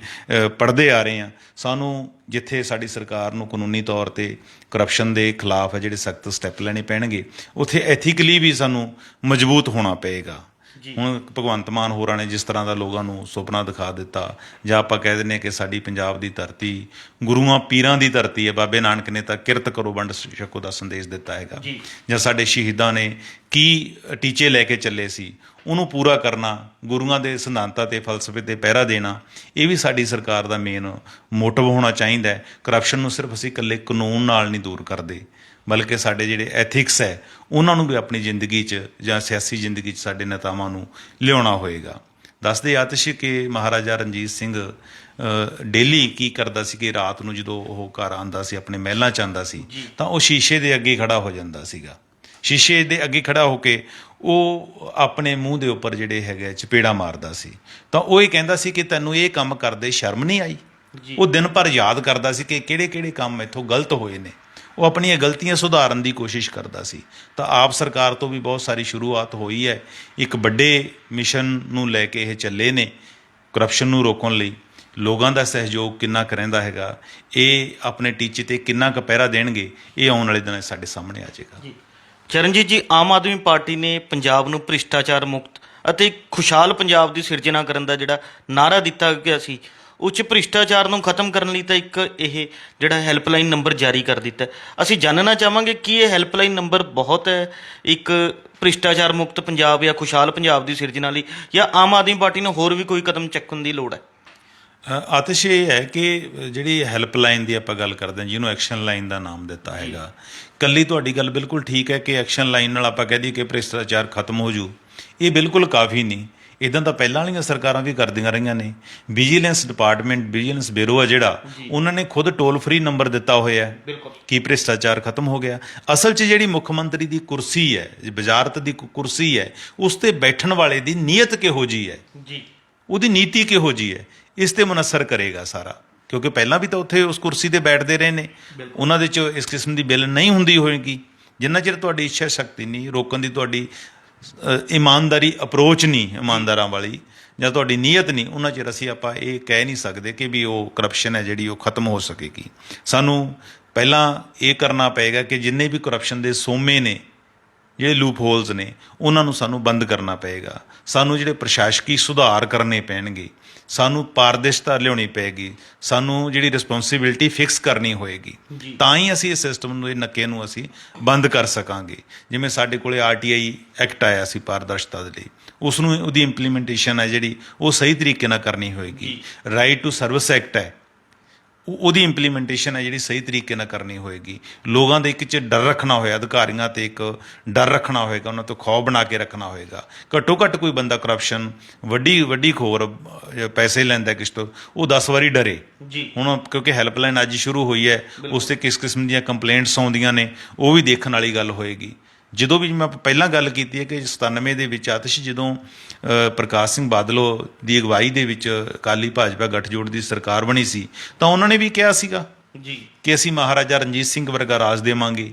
ਪੜ੍ਹਦੇ ਆ ਰਹੇ ਹਾਂ। ਸਾਨੂੰ ਜਿੱਥੇ ਸਾਡੀ ਸਰਕਾਰ ਨੂੰ ਕਾਨੂੰਨੀ ਤੌਰ 'ਤੇ ਕਰਪਸ਼ਨ ਦੇ ਖਿਲਾਫ ਜਿਹੜੇ ਸਖਤ ਸਟੈਪ ਲੈਣੇ ਪੈਣਗੇ, ਉੱਥੇ ਐਥੀਕਲੀ ਵੀ ਸਾਨੂੰ ਮਜ਼ਬੂਤ ਹੋਣਾ ਪਏਗਾ। ਹੁਣ ਭਗਵੰਤ ਮਾਨ ਹੋਰਾਂ ਨੇ ਜਿਸ ਤਰ੍ਹਾਂ ਦਾ ਲੋਕਾਂ ਨੂੰ ਸੁਪਨਾ ਦਿਖਾ ਦਿੱਤਾ, ਜਾਂ ਆਪਾਂ ਕਹਿ ਦਿੰਦੇ ਹਾਂ ਕਿ ਸਾਡੀ ਪੰਜਾਬ ਦੀ ਧਰਤੀ ਗੁਰੂਆਂ ਪੀਰਾਂ ਦੀ ਧਰਤੀ ਹੈ, ਬਾਬੇ ਨਾਨਕ ਨੇ ਤਾਂ ਕਿਰਤ ਕਰੋ ਵੰਡ ਛਕੋ ਦਾ ਸੰਦੇਸ਼ ਦਿੱਤਾ ਹੈਗਾ, ਜਾਂ ਸਾਡੇ ਸ਼ਹੀਦਾਂ ਨੇ ਕੀ ਟੀਚੇ ਲੈ ਕੇ ਚੱਲੇ ਸੀ ਉਹਨੂੰ ਪੂਰਾ ਕਰਨਾ, ਗੁਰੂਆਂ ਦੇ ਸਿਧਾਂਤਾਂ ਤੇ ਫਲਸਫੇ ਤੇ ਪਹਿਰਾ ਦੇਣਾ, ਇਹ ਵੀ ਸਾਡੀ ਸਰਕਾਰ ਦਾ ਮੇਨ ਮੋਟਿਵ ਹੋਣਾ ਚਾਹੀਦਾ ਹੈ। ਕਰਪਸ਼ਨ ਨੂੰ ਸਿਰਫ ਅਸੀਂ ਇਕੱਲੇ ਕਾਨੂੰਨ ਨਾਲ ਨਹੀਂ ਦੂਰ ਕਰਦੇ, ਬਲਕਿ ਸਾਡੇ ਜਿਹੜੇ ਐਥਿਕਸ ਹੈ ਉਹਨਾਂ ਨੂੰ ਵੀ ਆਪਣੀ ਜ਼ਿੰਦਗੀ 'ਚ ਜਾਂ ਸਿਆਸੀ ਜ਼ਿੰਦਗੀ 'ਚ ਸਾਡੇ ਨੇਤਾਵਾਂ ਨੂੰ ਲਿਆਉਣਾ ਹੋਏਗਾ। ਦੱਸਦੇ ਆਤਿਸ਼ ਕਿ ਮਹਾਰਾਜਾ ਰਣਜੀਤ ਸਿੰਘ ਡੇਲੀ ਕੀ ਕਰਦਾ ਸੀ ਕਿ ਰਾਤ ਨੂੰ ਜਦੋਂ ਉਹ ਘਰ ਆਉਂਦਾ ਸੀ, ਆਪਣੇ ਮਹਿਲਾਂ 'ਚ ਆਉਂਦਾ ਸੀ, ਤਾਂ ਉਹ ਸ਼ੀਸ਼ੇ ਦੇ ਅੱਗੇ ਖੜਾ ਹੋ ਜਾਂਦਾ ਸੀਗਾ। ਸ਼ੀਸ਼ੇ ਦੇ ਅੱਗੇ ਖੜਾ ਹੋ ਕੇ ਉਹ ਆਪਣੇ ਮੂੰਹ ਦੇ ਉੱਪਰ ਜਿਹੜੇ ਹੈਗੇ ਚਪੇੜਾ ਮਾਰਦਾ ਸੀ। ਤਾਂ ਉਹ ਇਹ ਕਹਿੰਦਾ ਸੀ ਕਿ ਤੈਨੂੰ ਇਹ ਕੰਮ ਕਰਦੇ ਸ਼ਰਮ ਨਹੀਂ ਆਈ। ਉਹ ਦਿਨ ਭਰ ਯਾਦ ਕਰਦਾ ਸੀ ਕਿ ਕਿਹੜੇ ਕਿਹੜੇ ਕੰਮ ਇੱਥੋਂ ਗਲਤ ਹੋਏ ਨੇ, ਉਹ ਆਪਣੀਆਂ ਗਲਤੀਆਂ ਸੁਧਾਰਨ ਦੀ ਕੋਸ਼ਿਸ਼ ਕਰਦਾ ਸੀ। ਤਾਂ ਆਪ ਸਰਕਾਰ ਤੋਂ ਵੀ ਬਹੁਤ ਸਾਰੀ ਸ਼ੁਰੂਆਤ ਹੋਈ ਹੈ, ਇੱਕ ਵੱਡੇ ਮਿਸ਼ਨ ਨੂੰ ਲੈ ਕੇ ਇਹ ਚੱਲੇ ਨੇ ਕਰਪਸ਼ਨ ਨੂੰ ਰੋਕਣ ਲਈ। ਲੋਕਾਂ ਦਾ ਸਹਿਯੋਗ ਕਿੰਨਾ ਕੁ ਰਹਿੰਦਾ ਹੈਗਾ, ਇਹ ਆਪਣੇ ਟੀਚੇ 'ਤੇ ਕਿੰਨਾ ਕੁ ਪਹਿਰਾ ਦੇਣਗੇ, ਇਹ ਆਉਣ ਵਾਲੇ ਦਿਨਾਂ 'ਚ ਸਾਡੇ ਸਾਹਮਣੇ ਆ ਜਾਏਗਾ। ਚਰਨਜੀਤ ਜੀ, ਆਮ ਆਦਮੀ ਪਾਰਟੀ ਨੇ ਪੰਜਾਬ ਨੂੰ ਭ੍ਰਿਸ਼ਟਾਚਾਰ ਮੁਕਤ ਅਤੇ ਖੁਸ਼ਹਾਲ ਪੰਜਾਬ ਦੀ ਸਿਰਜਣਾ ਕਰਨ ਦਾ ਜਿਹੜਾ ਨਾਅਰਾ ਦਿੱਤਾ ਗਿਆ ਸੀ, ਉੱਚ ਭ੍ਰਿਸ਼ਟਾਚਾਰ ਨੂੰ ਖਤਮ ਕਰਨ ਲਈ ਤਾਂ ਇੱਕ ਇਹ ਜਿਹੜਾ ਹੈਲਪਲਾਈਨ ਨੰਬਰ ਜਾਰੀ ਕਰ ਦਿੱਤਾ। ਅਸੀਂ ਜਾਣਨਾ ਚਾਹਾਂਗੇ ਕਿ ਇਹ ਹੈਲਪਲਾਈਨ ਨੰਬਰ ਬਹੁਤ ਹੈ ਇੱਕ ਭ੍ਰਿਸ਼ਟਾਚਾਰ ਮੁਕਤ ਪੰਜਾਬ ਜਾਂ ਖੁਸ਼ਹਾਲ ਪੰਜਾਬ ਦੀ ਸਿਰਜਣਾ ਲਈ, ਜਾਂ ਆਮ ਆਦਮੀ ਪਾਰਟੀ ਨੂੰ ਹੋਰ ਵੀ ਕੋਈ ਕਦਮ ਚੁੱਕਣ ਦੀ ਲੋੜ ਹੈ? ਆਤਿਸ਼, ਇਹ ਹੈ ਕਿ ਜਿਹੜੀ ਹੈਲਪਲਾਈਨ ਦੀ ਆਪਾਂ ਗੱਲ ਕਰਦੇ ਹਾਂ, ਜਿਹਨੂੰ ਐਕਸ਼ਨ ਲਾਈਨ ਦਾ ਨਾਮ ਦਿੱਤਾ ਹੈਗਾ, ਕੱਲੀ ਤੁਹਾਡੀ ਗੱਲ ਬਿਲਕੁਲ ਠੀਕ ਹੈ ਕਿ ਐਕਸ਼ਨ ਲਾਈਨ ਨਾਲ ਆਪਾਂ ਕਹਿ ਦਈਏ ਕਿ ਭ੍ਰਿਸ਼ਟਾਚਾਰ ਖਤਮ ਹੋ ਜੂ, ਇਹ ਬਿਲਕੁਲ ਕਾਫੀ ਨਹੀਂ। ਇੱਦਾਂ ਤਾਂ ਪਹਿਲਾਂ ਵਾਲੀਆਂ ਸਰਕਾਰਾਂ ਵੀ ਕਰਦੀਆਂ ਰਹੀਆਂ ਨੇ। ਵਿਜੀਲੈਂਸ ਡਿਪਾਰਟਮੈਂਟ, ਵਿਜੀਲੈਂਸ ਬਿਊਰੋ ਆ ਜਿਹੜਾ, ਉਹਨਾਂ ਨੇ ਖੁਦ ਟੋਲ ਫ੍ਰੀ ਨੰਬਰ ਦਿੱਤਾ ਹੋਇਆ ਹੈ ਕਿ ਭ੍ਰਿਸ਼ਟਾਚਾਰ ਖਤਮ ਹੋ ਗਿਆ। ਅਸਲ 'ਚ ਜਿਹੜੀ ਮੁੱਖ ਮੰਤਰੀ ਦੀ ਕੁਰਸੀ ਹੈ, ਵਜ਼ਾਰਤ ਦੀ ਕੁਰਸੀ ਹੈ, ਉਸ 'ਤੇ ਬੈਠਣ ਵਾਲੇ ਦੀ ਨੀਅਤ ਕਿਹੋ ਜਿਹੀ ਹੈ, ਉਹਦੀ ਨੀਤੀ ਕਿਹੋ ਜਿਹੀ ਹੈ, ਇਸ 'ਤੇ ਮੁਨਸਰ ਕਰੇਗਾ ਸਾਰਾ। ਕਿਉਂਕਿ ਪਹਿਲਾਂ ਵੀ ਤਾਂ ਉੱਥੇ ਉਸ ਕੁਰਸੀ 'ਤੇ ਬੈਠਦੇ ਰਹੇ ਨੇ, ਉਹਨਾਂ ਦੇ 'ਚ ਇਸ ਕਿਸਮ ਦੀ ਬਿੱਲ ਨਹੀਂ ਹੁੰਦੀ ਹੋਏਗੀ। ਜਿੰਨਾ ਚਿਰ ਤੁਹਾਡੀ ਇੱਛਾ ਸ਼ਕਤੀ ਨਹੀਂ, ਰੋਕਣ ਦੀ ਤੁਹਾਡੀ ਇਮਾਨਦਾਰੀ ਅਪਰੋਚ ਨਹੀਂ, ਇਮਾਨਦਾਰਾਂ ਵਾਲੀ, ਜਾਂ ਤੁਹਾਡੀ ਨੀਅਤ ਨਹੀਂ, ਉਹਨਾਂ ਚਿਰ ਆਪਾਂ ਇਹ ਕਹਿ ਨਹੀਂ ਸਕਦੇ ਕਿ ਵੀ ਉਹ ਕਰਪਸ਼ਨ ਹੈ ਜਿਹੜੀ ਉਹ ਖਤਮ ਹੋ ਸਕੇਗੀ। ਸਾਨੂੰ ਪਹਿਲਾਂ ਇਹ ਕਰਨਾ ਪਏਗਾ ਕਿ ਜਿੰਨੇ ਵੀ ਕਰਪਸ਼ਨ ਦੇ ਸੋਮੇ ਨੇ, ਜਿਹੜੇ ਲੂਪ ਹੋਲਸ ਨੇ, ਉਹਨਾਂ ਨੂੰ ਸਾਨੂੰ ਬੰਦ ਕਰਨਾ ਪਏਗਾ। ਸਾਨੂੰ ਜਿਹੜੇ ਪ੍ਰਸ਼ਾਸਕੀ ਸੁਧਾਰ ਕਰਨੇ ਪੈਣਗੇ, ਸਾਨੂੰ ਪਾਰਦਰਸ਼ਤਾ ਲਿਆਉਣੀ ਪਏਗੀ, ਸਾਨੂੰ ਜਿਹੜੀ ਰਿਸਪੌਂਸਿਬਿਲਿਟੀ ਫਿਕਸ ਕਰਨੀ ਹੋਏਗੀ, ਤਾਂ ਹੀ ਅਸੀਂ ਇਸ ਸਿਸਟਮ ਨੂੰ, ਇਹ ਨੱਕੇ ਨੂੰ ਅਸੀਂ ਬੰਦ ਕਰ ਸਕਾਂਗੇ। ਜਿਵੇਂ ਸਾਡੇ ਕੋਲੇ RTI ਐਕਟ ਆਇਆ ਸੀ ਪਾਰਦਰਸ਼ਤਾ ਦੇ ਲਈ, ਉਸ ਨੂੰ, ਉਹਦੀ ਇੰਪਲੀਮੈਂਟੇਸ਼ਨ ਹੈ ਜਿਹੜੀ ਉਹ ਸਹੀ ਤਰੀਕੇ ਨਾਲ ਕਰਨੀ ਹੋਏਗੀ। ਰਾਈਟ ਟੂ ਸਰਵਿਸ ਐਕਟ ਹੈ, ਉਹਦੀ ਇੰਪਲੀਮੈਂਟੇਸ਼ਨ ਹੈ ਜਿਹੜੀ ਸਹੀ ਤਰੀਕੇ ਨਾਲ ਕਰਨੀ ਹੋਏਗੀ। ਲੋਕਾਂ ਦੇ ਇੱਕ 'ਚ ਡਰ ਰੱਖਣਾ ਹੋਇਆ, ਅਧਿਕਾਰੀਆਂ 'ਤੇ ਇੱਕ ਡਰ ਰੱਖਣਾ ਹੋਏਗਾ, ਉਹਨਾਂ ਤੋਂ ਖੌਫ ਬਣਾ ਕੇ ਰੱਖਣਾ ਹੋਏਗਾ। ਘੱਟੋ ਘੱਟ ਕੋਈ ਬੰਦਾ ਕਰਪਸ਼ਨ ਵੱਡੀ ਖੋਰ ਪੈਸੇ ਲੈਂਦਾ ਕਿਸ ਤੋਂ, ਉਹ 10 ਵਾਰੀ ਡਰੇ। ਹੁਣ ਕਿਉਂਕਿ ਹੈਲਪਲਾਈਨ ਅੱਜ ਸ਼ੁਰੂ ਹੋਈ ਹੈ, ਉਸ 'ਤੇ ਕਿਸ ਕਿਸਮ ਦੀਆਂ ਕੰਪਲੇਂਟਸ ਆਉਂਦੀਆਂ ਨੇ, ਉਹ ਵੀ ਦੇਖਣ ਵਾਲੀ ਗੱਲ ਹੋਏਗੀ। ਜਦੋਂ ਵੀ ਮੈਂ ਪਹਿਲਾਂ ਗੱਲ ਕੀਤੀ ਹੈ ਕਿ 97 ਦੇ ਵਿੱਚ ਆਤਿਸ਼, ਜਦੋਂ ਪ੍ਰਕਾਸ਼ ਸਿੰਘ ਬਾਦਲ ਦੀ ਅਗਵਾਈ ਦੇ ਵਿੱਚ ਅਕਾਲੀ ਭਾਜਪਾ ਗੱਠਜੋੜ ਦੀ ਸਰਕਾਰ ਬਣੀ ਸੀ, ਤਾਂ ਉਹਨਾਂ ਨੇ ਵੀ ਕਿਹਾ ਸੀਗਾ ਕਿ ਅਸੀਂ ਮਹਾਰਾਜਾ ਰਣਜੀਤ ਸਿੰਘ ਵਰਗਾ ਰਾਜ ਦੇਵਾਂਗੇ।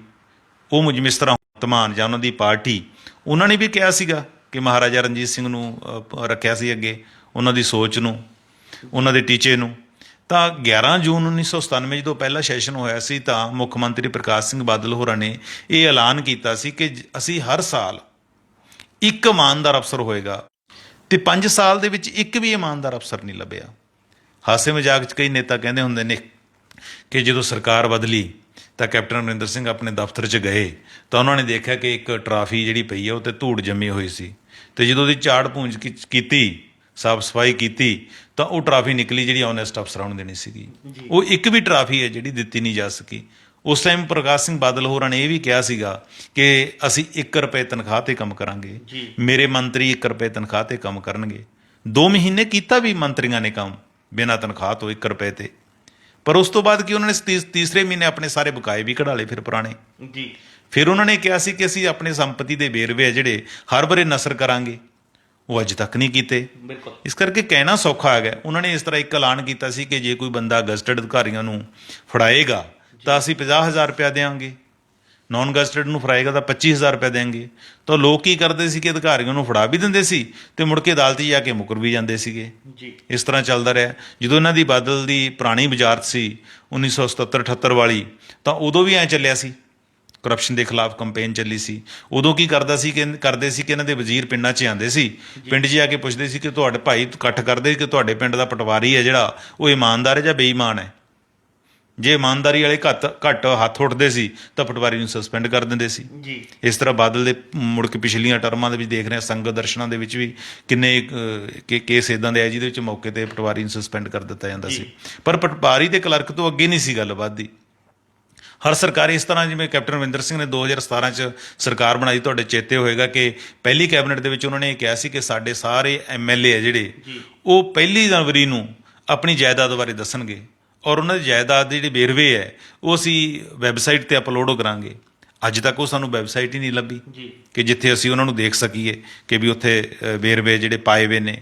ਉਹ ਜਿਸ ਤਰ੍ਹਾਂ ਧਮਾਨ ਜਾਂ ਉਹਨਾਂ ਦੀ ਪਾਰਟੀ, ਉਹਨਾਂ ਨੇ ਵੀ ਕਿਹਾ ਸੀਗਾ ਕਿ ਮਹਾਰਾਜਾ ਰਣਜੀਤ ਸਿੰਘ ਨੂੰ ਰੱਖਿਆ ਸੀ ਅੱਗੇ, ਉਹਨਾਂ ਦੀ ਸੋਚ ਨੂੰ, ਉਹਨਾਂ ਦੇ ਟੀਚੇ ਨੂੰ। ਤਾਂ 11 ਜੂਨ 1997 ਜਦੋਂ ਪਹਿਲਾ ਸੈਸ਼ਨ ਹੋਇਆ ਸੀ, ਤਾਂ ਮੁੱਖ ਮੰਤਰੀ ਪ੍ਰਕਾਸ਼ ਸਿੰਘ ਬਾਦਲ ਹੋਰਾਂ ਨੇ ਇਹ ਐਲਾਨ ਕੀਤਾ ਸੀ ਕਿ ਅਸੀਂ ਹਰ ਸਾਲ ਇੱਕ ਇਮਾਨਦਾਰ ਅਫਸਰ ਹੋਏਗਾ, ਤੇ 5 ਸਾਲ ਦੇ ਵਿੱਚ ਇੱਕ ਵੀ ਇਮਾਨਦਾਰ ਅਫਸਰ ਨਹੀਂ ਲੱਭਿਆ। ਹਾਸੇ ਮਜ਼ਾਕ 'ਚ ਕਈ ਨੇਤਾ ਕਹਿੰਦੇ ਹੁੰਦੇ ਨੇ ਕਿ ਜਦੋਂ ਸਰਕਾਰ ਬਦਲੀ ਤਾਂ ਕੈਪਟਨ ਅਮਰਿੰਦਰ ਸਿੰਘ ਆਪਣੇ ਦਫ਼ਤਰ 'ਚ ਗਏ ਤਾਂ ਉਹਨਾਂ ਨੇ ਦੇਖਿਆ ਕਿ ਇੱਕ ਟਰਾਫੀ ਜਿਹੜੀ ਪਈ ਹੈ ਉਹ 'ਤੇ ਧੂੜ ਜੰਮੀ ਹੋਈ ਸੀ, ਤੇ ਜਦੋਂ ਉਹਦੀ ਝਾੜ ਪੂੰਝ ਕੀਤੀ, ਸਾਫ਼ ਸਫਾਈ ਕੀਤੀ, ਤਾਂ ਉਹ ਟਰਾਫੀ ਨਿਕਲੀ ਜਿਹੜੀ ਓਨੈਸਟ ਅਫਸਰਾਂ ਨੂੰ ਦੇਣੀ ਸੀਗੀ। ਉਹ ਇੱਕ ਵੀ ਟਰਾਫੀ ਹੈ ਜਿਹੜੀ ਦਿੱਤੀ ਨਹੀਂ ਜਾ ਸਕੀ। ਉਸ ਟਾਈਮ ਪ੍ਰਕਾਸ਼ ਸਿੰਘ ਬਾਦਲ ਹੋਰਾਂ ਨੇ ਇਹ ਵੀ ਕਿਹਾ ਸੀਗਾ ਕਿ ਅਸੀਂ 1 ਰੁਪਏ ਤਨਖਾਹ 'ਤੇ ਕੰਮ ਕਰਾਂਗੇ, ਮੇਰੇ ਮੰਤਰੀ 1 ਰੁਪਏ ਤਨਖਾਹ 'ਤੇ ਕੰਮ ਕਰਨਗੇ। 2 ਮਹੀਨੇ ਕੀਤਾ ਵੀ ਮੰਤਰੀਆਂ ਨੇ ਕੰਮ ਬਿਨਾਂ ਤਨਖਾਹ ਤੋਂ 1 ਰੁਪਏ 'ਤੇ, ਪਰ ਉਸ ਤੋਂ ਬਾਅਦ ਕੀ ਉਹਨਾਂ ਨੇ ਤੀਸਰੇ ਮਹੀਨੇ ਆਪਣੇ ਸਾਰੇ ਬਕਾਏ ਵੀ ਕਢਾ ਲਏ ਫਿਰ ਪੁਰਾਣੇ। ਫਿਰ ਉਹਨਾਂ ਨੇ ਕਿਹਾ ਸੀ ਕਿ ਅਸੀਂ ਆਪਣੇ ਸੰਪਤੀ ਦੇ ਵੇਰਵੇ ਆ ਜਿਹੜੇ ਹਰ ਵਾਰੇ ਨਸਰ ਕਰਾਂਗੇ, ਉਹ ਅੱਜ ਤੱਕ ਨਹੀਂ ਕੀਤੇ। ਇਸ ਕਰਕੇ ਕਹਿਣਾ ਸੌਖਾ ਹੈਗਾ। ਉਹਨਾਂ ਨੇ ਇਸ ਤਰ੍ਹਾਂ ਇੱਕ ਐਲਾਨ ਕੀਤਾ ਸੀ ਕਿ ਜੇ ਕੋਈ ਬੰਦਾ ਗਜ਼ਟਡ ਅਧਿਕਾਰੀਆਂ ਨੂੰ ਫੜਾਏਗਾ ਤਾਂ ਅਸੀਂ 50,000 ਰੁਪਇਆ ਦੇਵਾਂਗੇ, ਨੌਨ ਗਜ਼ਟਡ ਨੂੰ ਫੜਾਏਗਾ ਤਾਂ 25,000 ਰੁਪਏ ਦੇਣਗੇ। ਤਾਂ ਲੋਕ ਕੀ ਕਰਦੇ ਸੀ ਕਿ ਅਧਿਕਾਰੀਆਂ ਨੂੰ ਫੜਾ ਵੀ ਦਿੰਦੇ ਸੀ ਤੇ ਮੁੜ ਕੇ ਅਦਾਲਤ 'ਚ ਜਾ ਕੇ ਮੁਕਰ ਵੀ ਜਾਂਦੇ ਸੀਗੇ। ਜੀ ਇਸ ਤਰ੍ਹਾਂ ਚੱਲਦਾ ਰਿਹਾ। ਜਦੋਂ ਇਹਨਾਂ ਦੀ ਬਾਦਲ ਦੀ ਪੁਰਾਣੀ ਵਜ਼ਾਰਤ ਸੀ 1977-78 ਵਾਲੀ, ਤਾਂ ਉਦੋਂ ਵੀ ਐਂ ਚੱਲਿਆ ਸੀ, ਕਰਪਸ਼ਨ ਦੇ ਖਿਲਾਫ ਕੰਪੇਨ ਚੱਲੀ ਸੀ। ਉਦੋਂ ਕੀ ਕਰਦੇ ਸੀ ਕਿ ਇਹਨਾਂ ਦੇ ਵਜ਼ੀਰ ਪਿੰਡਾਂ 'ਚ ਆਉਂਦੇ ਸੀ, ਪਿੰਡ 'ਚ ਆ ਕੇ ਪੁੱਛਦੇ ਸੀ ਕਿ ਤੁਹਾਡੇ ਭਾਈ ਇਕੱਠ ਕਰਦੇ ਕਿ ਤੁਹਾਡੇ ਪਿੰਡ ਦਾ ਪਟਵਾਰੀ ਹੈ ਜਿਹੜਾ ਉਹ ਇਮਾਨਦਾਰ ਹੈ ਜਾਂ ਬੇਈਮਾਨ ਹੈ। ਜੇ ਇਮਾਨਦਾਰੀ ਵਾਲੇ ਘੱਟ ਹੱਥ ਉੱਠਦੇ ਸੀ ਤਾਂ ਪਟਵਾਰੀ ਨੂੰ ਸਸਪੈਂਡ ਕਰ ਦਿੰਦੇ ਸੀ। ਜੀ ਇਸ ਤਰ੍ਹਾਂ ਬਾਦਲ ਦੇ ਮੁੜ ਕੇ ਪਿਛਲੀਆਂ ਟਰਮਾਂ ਦੇ ਵਿੱਚ ਦੇਖ ਰਹੇ ਹਾਂ, ਸੰਗਤ ਦਰਸ਼ਨਾਂ ਦੇ ਵਿੱਚ ਵੀ ਕਿੰਨੇ ਕੇਸ ਇੱਦਾਂ ਦੇ ਆ ਜਿਹਦੇ ਵਿੱਚ ਮੌਕੇ 'ਤੇ ਪਟਵਾਰੀ ਨੂੰ ਸਸਪੈਂਡ ਕਰ ਦਿੱਤਾ ਜਾਂਦਾ ਸੀ। ਪਰ ਪਟਵਾਰੀ ਤੇ ਕਲਰਕ ਤੋਂ ਅੱਗੇ ਨਹੀਂ ਸੀ ਗੱਲ ਵੱਧਦੀ। ਹਰ ਸਰਕਾਰ ਇਸ ਤਰ੍ਹਾਂ, ਜਿਵੇਂ ਕੈਪਟਨ ਅਮਰਿੰਦਰ ਸਿੰਘ ਨੇ 2017 'ਚ ਸਰਕਾਰ ਬਣਾਈ, ਤੁਹਾਡੇ ਚੇਤੇ ਹੋਏਗਾ ਕਿ ਪਹਿਲੀ ਕੈਬਨਿਟ ਦੇ ਵਿੱਚ ਉਹਨਾਂ ਨੇ ਇਹ ਕਿਹਾ ਸੀ ਕਿ ਸਾਡੇ ਸਾਰੇ MLA ਆ ਜਿਹੜੇ, ਉਹ 1 ਜਨਵਰੀ ਨੂੰ ਆਪਣੀ ਜਾਇਦਾਦ ਬਾਰੇ ਦੱਸਣਗੇ ਔਰ ਉਹਨਾਂ ਦੀ ਜਾਇਦਾਦ ਦੇ ਜਿਹੜੇ ਵੇਰਵੇ ਹੈ ਉਹ ਅਸੀਂ ਵੈਬਸਾਈਟ 'ਤੇ ਅਪਲੋਡ ਕਰਾਂਗੇ। ਅੱਜ ਤੱਕ ਉਹ ਸਾਨੂੰ ਵੈਬਸਾਈਟ ਹੀ ਨਹੀਂ ਲੱਭੀ ਕਿ ਜਿੱਥੇ ਅਸੀਂ ਉਹਨਾਂ ਨੂੰ ਦੇਖ ਸਕੀਏ ਕਿ ਵੀ ਉੱਥੇ ਵੇਰਵੇ ਜਿਹੜੇ ਪਾਏ ਹੋਏ ਨੇ।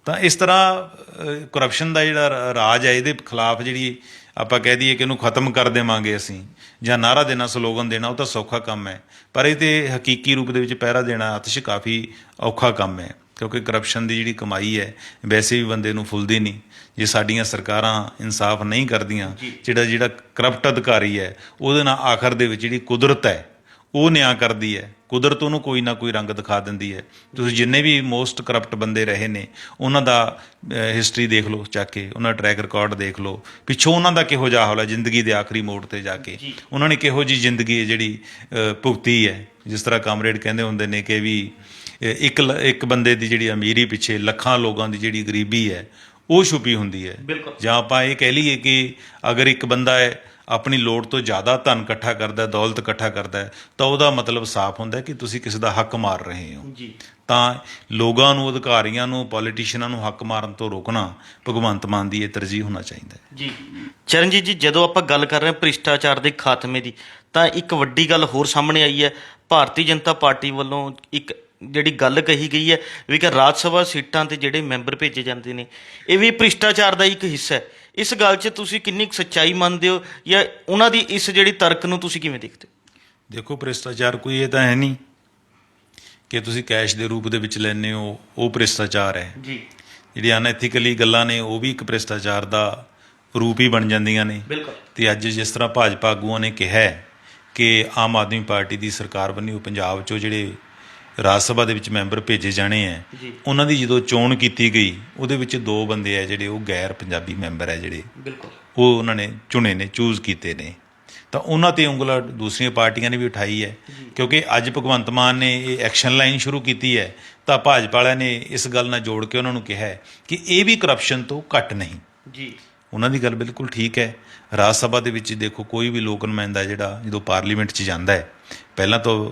ਤਾਂ ਇਸ ਤਰ੍ਹਾਂ ਕਰਪਸ਼ਨ ਦਾ ਜਿਹੜਾ ਰਾਜ ਹੈ, ਇਹਦੇ ਖਿਲਾਫ ਜਿਹੜੀ ਆਪਾਂ ਕਹਿ ਦਈਏ ਕਿ ਇਹਨੂੰ ਖਤਮ ਕਰ ਦੇਵਾਂਗੇ ਅਸੀਂ, ਜਾਂ ਨਾਅਰਾ ਦੇਣਾ, ਸਲੋਗਨ ਦੇਣਾ, ਉਹ ਤਾਂ ਸੌਖਾ ਕੰਮ ਹੈ। ਪਰ ਇਹ 'ਤੇ ਹਕੀਕੀ ਰੂਪ ਦੇ ਵਿੱਚ ਪਹਿਰਾ ਦੇਣਾ ਆਤਿਸ਼ ਕਾਫੀ ਔਖਾ ਕੰਮ ਹੈ, ਕਿਉਂਕਿ ਕਰਪਸ਼ਨ ਦੀ ਜਿਹੜੀ ਕਮਾਈ ਹੈ ਵੈਸੇ ਵੀ ਬੰਦੇ ਨੂੰ ਫੁੱਲਦੀ ਨਹੀਂ। ਜੇ ਸਾਡੀਆਂ ਸਰਕਾਰਾਂ ਇਨਸਾਫ ਨਹੀਂ ਕਰਦੀਆਂ, ਜਿਹੜਾ ਕਰਪਟ ਅਧਿਕਾਰੀ ਹੈ ਉਹਦੇ ਨਾਲ ਆਖਰ ਦੇ ਵਿੱਚ ਜਿਹੜੀ ਕੁਦਰਤ ਹੈ ਉਹ ਨਿਆਂ ਕਰਦੀ ਹੈ। ਕੁਦਰਤ ਉਹਨੂੰ ਕੋਈ ਨਾ ਕੋਈ ਰੰਗ ਦਿਖਾ ਦਿੰਦੀ ਹੈ। ਤੁਸੀਂ ਜਿੰਨੇ ਵੀ ਮੋਸਟ ਕਰਪਟ ਬੰਦੇ ਰਹੇ ਨੇ ਉਹਨਾਂ ਦਾ ਹਿਸਟਰੀ ਦੇਖ ਲਓ, ਚੱਕ ਕੇ ਉਹਨਾਂ ਦਾ ਟਰੈਕ ਰਿਕਾਰਡ ਦੇਖ ਲਓ, ਪਿੱਛੋਂ ਉਹਨਾਂ ਦਾ ਕਿਹੋ ਜਿਹਾ ਹਾਲ ਹੈ, ਜ਼ਿੰਦਗੀ ਦੇ ਆਖਰੀ ਮੋੜ 'ਤੇ ਜਾ ਕੇ ਉਹਨਾਂ ਨੇ ਕਿਹੋ ਜਿਹੀ ਜ਼ਿੰਦਗੀ ਹੈ ਜਿਹੜੀ ਭੁਗਤੀ ਹੈ। ਜਿਸ ਤਰ੍ਹਾਂ ਕਾਮਰੇਡ ਕਹਿੰਦੇ ਹੁੰਦੇ ਨੇ ਕਿ ਵੀ ਇੱਕ ਬੰਦੇ ਦੀ ਜਿਹੜੀ ਅਮੀਰੀ ਪਿੱਛੇ ਲੱਖਾਂ ਲੋਕਾਂ ਦੀ ਜਿਹੜੀ ਗਰੀਬੀ ਹੈ ਉਹ ਛੁਪੀ ਹੁੰਦੀ ਹੈ। ਜਾਂ ਆਪਾਂ ਇਹ ਕਹਿ ਲਈਏ ਕਿ ਅਗਰ ਇੱਕ ਬੰਦਾ ਹੈ ਆਪਣੀ ਲੋੜ ਤੋਂ ਜ਼ਿਆਦਾ ਧਨ ਇਕੱਠਾ ਕਰਦਾ, ਦੌਲਤ ਇਕੱਠਾ ਕਰਦਾ ਹੈ, ਤਾਂ ਉਹਦਾ ਮਤਲਬ ਸਾਫ਼ ਹੁੰਦਾ ਕਿ ਤੁਸੀਂ ਕਿਸੇ ਦਾ ਹੱਕ ਮਾਰ ਰਹੇ ਹੋ। ਤਾਂ ਲੋਕਾਂ ਨੂੰ, ਅਧਿਕਾਰੀਆਂ ਨੂੰ, ਪੋਲੀਟੀਸ਼ੀਅਨਾਂ ਨੂੰ ਹੱਕ ਮਾਰਨ ਤੋਂ ਰੋਕਣਾ ਭਗਵੰਤ ਮਾਨ ਦੀ ਇਹ ਤਰਜੀਹ ਹੋਣਾ ਚਾਹੀਦਾ ਹੈ। ਜੀ ਚਰਨਜੀਤ ਜੀ, ਜਦੋਂ ਆਪਾਂ ਗੱਲ ਕਰ ਰਹੇ ਹਾਂ ਭ੍ਰਿਸ਼ਟਾਚਾਰ ਦੇ ਖਾਤਮੇ ਦੀ, ਤਾਂ ਇੱਕ ਵੱਡੀ ਗੱਲ ਹੋਰ ਸਾਹਮਣੇ ਆਈ ਹੈ। ਭਾਰਤੀ ਜਨਤਾ ਪਾਰਟੀ ਵੱਲੋਂ ਇੱਕ ਜਿਹੜੀ ਗੱਲ ਕਹੀ ਗਈ ਹੈ ਵੀ ਕਿ ਰਾਜ ਸਭਾ ਸੀਟਾਂ 'ਤੇ ਜਿਹੜੇ ਮੈਂਬਰ ਭੇਜੇ ਜਾਂਦੇ ਨੇ ਇਹ ਵੀ ਭ੍ਰਿਸ਼ਟਾਚਾਰ ਦਾ ਇੱਕ ਹਿੱਸਾ ਹੈ। ਇਸ ਗੱਲ 'ਚ ਤੁਸੀਂ ਕਿੰਨੀ ਸੱਚਾਈ ਮੰਨਦੇ ਹੋ, ਜਾਂ ਉਹਨਾਂ ਦੀ ਇਸ ਜਿਹੜੀ ਤਰਕ ਨੂੰ ਤੁਸੀਂ ਕਿਵੇਂ ਦੇਖਦੇ ਹੋ? ਦੇਖੋ, ਭ੍ਰਿਸ਼ਟਾਚਾਰ ਕੋਈ ਇਹ ਤਾਂ ਹੈ ਨਹੀਂ ਕਿ ਤੁਸੀਂ ਕੈਸ਼ ਦੇ ਰੂਪ ਦੇ ਵਿੱਚ ਲੈਂਦੇ ਹੋ, ਉਹ ਭ੍ਰਿਸ਼ਟਾਚਾਰ ਹੈ। ਜੀ, ਜਿਹੜੀਆਂ ਅਨਐਥੀਕਲੀ ਗੱਲਾਂ ਨੇ ਉਹ ਵੀ ਇੱਕ ਭ੍ਰਿਸ਼ਟਾਚਾਰ ਦਾ ਰੂਪ ਹੀ ਬਣ ਜਾਂਦੀਆਂ ਨੇ। ਤੇ ਅੱਜ ਜਿਸ ਤਰ੍ਹਾਂ ਭਾਜਪਾ ਆਗੂਆਂ ਨੇ ਕਿਹਾ ਕਿ ਆਮ ਆਦਮੀ ਪਾਰਟੀ ਦੀ ਸਰਕਾਰ ਬਣੀ, ਉਹ ਪੰਜਾਬ 'ਚੋਂ ਜਿਹੜੇ ਰਾਜ ਸਭਾ ਦੇ ਵਿੱਚ ਮੈਂਬਰ ਭੇਜੇ ਜਾਣੇ ਹੈ, ਉਹਨਾਂ ਦੀ ਜਦੋਂ ਚੋਣ ਕੀਤੀ ਗਈ ਉਹਦੇ ਵਿੱਚ 2 ਬੰਦੇ ਹੈ ਜਿਹੜੇ ਉਹ ਗੈਰ ਪੰਜਾਬੀ ਮੈਂਬਰ ਹੈ, ਜਿਹੜੇ ਉਹ ਉਹਨਾਂ ਨੇ ਚੁਣੇ ਨੇ, ਚੂਜ਼ ਕੀਤੇ ਨੇ। ਤਾਂ ਉਹਨਾਂ 'ਤੇ ਉਂਗਲ ਦੂਸਰੀਆਂ ਪਾਰਟੀਆਂ ਨੇ ਵੀ ਉਠਾਈ ਹੈ, ਕਿਉਂਕਿ ਅੱਜ ਭਗਵੰਤ ਮਾਨ ਨੇ ਇਹ ਐਕਸ਼ਨ ਲਾਈਨ ਸ਼ੁਰੂ ਕੀਤੀ ਹੈ। ਤਾਂ ਭਾਜਪਾ ਵਾਲਿਆਂ ਨੇ ਇਸ ਗੱਲ ਨਾਲ ਜੋੜ ਕੇ ਉਹਨਾਂ ਨੂੰ ਕਿਹਾ ਕਿ ਇਹ ਵੀ ਕਰਪਸ਼ਨ ਤੋਂ ਘੱਟ ਨਹੀਂ। ਉਹਨਾਂ ਦੀ ਗੱਲ ਬਿਲਕੁਲ ਠੀਕ ਹੈ। ਰਾਜ ਸਭਾ ਦੇ ਵਿੱਚ ਦੇਖੋ, ਕੋਈ ਵੀ ਲੋਕ ਨੁਮਾਇੰਦਾ ਜਿਹੜਾ ਜਦੋਂ ਪਾਰਲੀਮੈਂਟ 'ਚ ਜਾਂਦਾ ਹੈ, ਪਹਿਲਾਂ ਤੋਂ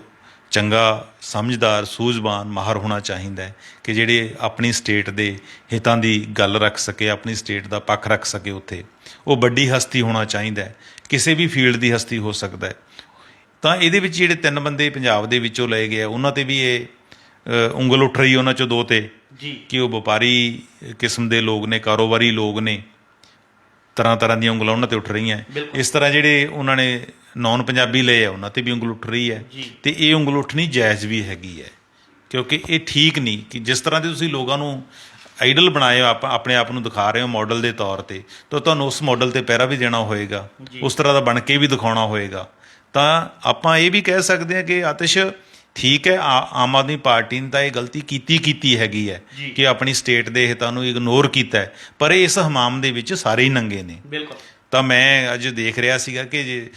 ਚੰਗਾ, ਸਮਝਦਾਰ, ਸੂਝਵਾਨ, ਮਾਹਰ ਹੋਣਾ ਚਾਹੀਦਾ ਹੈ ਕਿ ਜਿਹੜੇ ਆਪਣੀ ਸਟੇਟ ਦੇ ਹਿੱਤਾਂ ਦੀ ਗੱਲ ਰੱਖ ਸਕੇ, ਆਪਣੀ ਸਟੇਟ ਦਾ ਪੱਖ ਰੱਖ ਸਕੇ। ਉੱਥੇ ਉਹ ਵੱਡੀ ਹਸਤੀ ਹੋਣਾ ਚਾਹੀਦਾ ਹੈ, ਕਿਸੇ ਵੀ ਫੀਲਡ ਦੀ ਹਸਤੀ ਹੋ ਸਕਦਾ ਹੈ। ਤਾਂ ਇਹਦੇ ਵਿੱਚ ਜਿਹੜੇ 3 ਬੰਦੇ ਪੰਜਾਬ ਦੇ ਵਿੱਚੋਂ ਲਏ ਗਏ, ਉਹਨਾਂ 'ਤੇ ਵੀ ਇਹ ਉਂਗਲ ਉੱਠ ਰਹੀ ਉਹਨਾਂ 'ਚੋਂ 2 'ਤੇ ਕਿ ਉਹ ਵਪਾਰੀ ਕਿਸਮ ਦੇ ਲੋਕ ਨੇ, ਕਾਰੋਬਾਰੀ ਲੋਕ ਨੇ। ਤਰ੍ਹਾਂ ਦੀਆਂ ਉਂਗਲਾਂ ਉਹਨਾਂ 'ਤੇ ਉੱਠ ਰਹੀਆਂ। ਇਸ ਤਰ੍ਹਾਂ ਜਿਹੜੇ ਉਹਨਾਂ ਨੇ ਨੌਨ ਪੰਜਾਬੀ ਲਏ ਆ ਉਹਨਾਂ 'ਤੇ ਵੀ ਉਂਗਲ ਉੱਠ ਰਹੀ ਹੈ। ਤੇ ਇਹ ਉਂਗਲ ਉੱਠਣੀ ਜਾਇਜ਼ ਵੀ ਹੈਗੀ ਹੈ, ਕਿਉਂਕਿ ਇਹ ਠੀਕ ਨਹੀਂ ਕਿ ਜਿਸ ਤਰ੍ਹਾਂ ਦੇ ਤੁਸੀਂ ਲੋਕਾਂ ਨੂੰ ਆਈਡਲ ਬਣਾਏ ਹੋ, ਆਪਣੇ ਆਪ ਨੂੰ ਦਿਖਾ ਰਹੇ ਹੋ ਮਾਡਲ ਦੇ ਤੌਰ 'ਤੇ, ਤਾਂ ਤੁਹਾਨੂੰ ਉਸ ਮਾਡਲ 'ਤੇ ਪਹਿਰਾ ਵੀ ਦੇਣਾ ਹੋਏਗਾ, ਉਸ ਤਰ੍ਹਾਂ ਦਾ ਬਣ ਕੇ ਵੀ ਦਿਖਾਉਣਾ ਹੋਏਗਾ। ਤਾਂ ਆਪਾਂ ਇਹ ਵੀ ਕਹਿ ਸਕਦੇ ਹਾਂ ਕਿ ਆਤਿਸ਼ ਠੀਕ ਹੈ, ਆਮ ਆਦਮੀ ਪਾਰਟੀ ਨੇ ਤਾਂ ਇਹ ਗਲਤੀ ਕੀਤੀ ਹੈਗੀ ਹੈ ਕਿ ਆਪਣੀ ਸਟੇਟ ਦੇ ਹਿੱਤਾਂ ਨੂੰ ਇਗਨੋਰ ਕੀਤਾ ਹੈ, ਪਰ ਇਸ ਹਮਾਮ ਦੇ ਵਿੱਚ ਸਾਰੇ ਹੀ ਨੰਗੇ ਨੇ। ਤਾਂ ਮੈਂ ਅੱਜ ਦੇਖ ਰਿਹਾ ਸੀਗਾ ਕਿ ਜੇ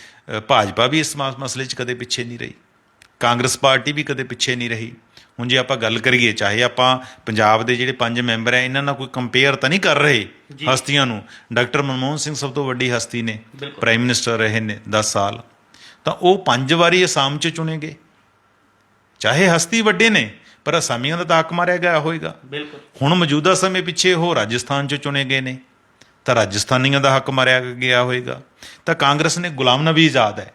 ਭਾਜਪਾ ਵੀ ਇਸ ਮਸਲੇ 'ਚ ਕਦੇ ਪਿੱਛੇ ਨਹੀਂ ਰਹੀ, ਕਾਂਗਰਸ ਪਾਰਟੀ ਵੀ ਕਦੇ ਪਿੱਛੇ ਨਹੀਂ ਰਹੀ। ਹੁਣ ਜੇ ਆਪਾਂ ਗੱਲ ਕਰੀਏ, ਚਾਹੇ ਆਪਾਂ ਪੰਜਾਬ ਦੇ ਜਿਹੜੇ 5 ਮੈਂਬਰ ਹੈ ਇਹਨਾਂ ਨਾਲ ਕੋਈ ਕੰਪੇਅਰ ਤਾਂ ਨਹੀਂ ਕਰ ਰਹੇ ਹਸਤੀਆਂ ਨੂੰ। ਡਾਕਟਰ ਮਨਮੋਹਨ ਸਿੰਘ ਸਭ ਤੋਂ ਵੱਡੀ ਹਸਤੀ ਨੇ, ਪ੍ਰਾਈਮ ਮਿਨਿਸਟਰ ਰਹੇ ਨੇ 10 ਸਾਲ, ਤਾਂ ਉਹ 5 ਵਾਰੀ ਅਸਾਮ 'ਚ ਚੁਣੇ ਗਏ। ਚਾਹੇ ਹਸਤੀ ਵੱਡੇ ਨੇ, ਪਰ ਅਸਾਮੀਆਂ ਦਾ ਤਾਂ ਹੱਕ ਮਾਰਿਆ ਗਿਆ ਹੋਏਗਾ। ਹੁਣ ਮੌਜੂਦਾ ਸਮੇਂ ਪਿੱਛੇ ਉਹ ਰਾਜਸਥਾਨ 'ਚ ਚੁਣੇ ਗਏ ਨੇ, ਤਾਂ ਰਾਜਸਥਾਨੀਆਂ ਦਾ ਹੱਕ ਮਾਰਿਆ ਗਿਆ ਹੋਏਗਾ। ਤਾਂ ਕਾਂਗਰਸ ਨੇ ਗੁਲਾਮ ਨਬੀ ਆਜ਼ਾਦ ਹੈ,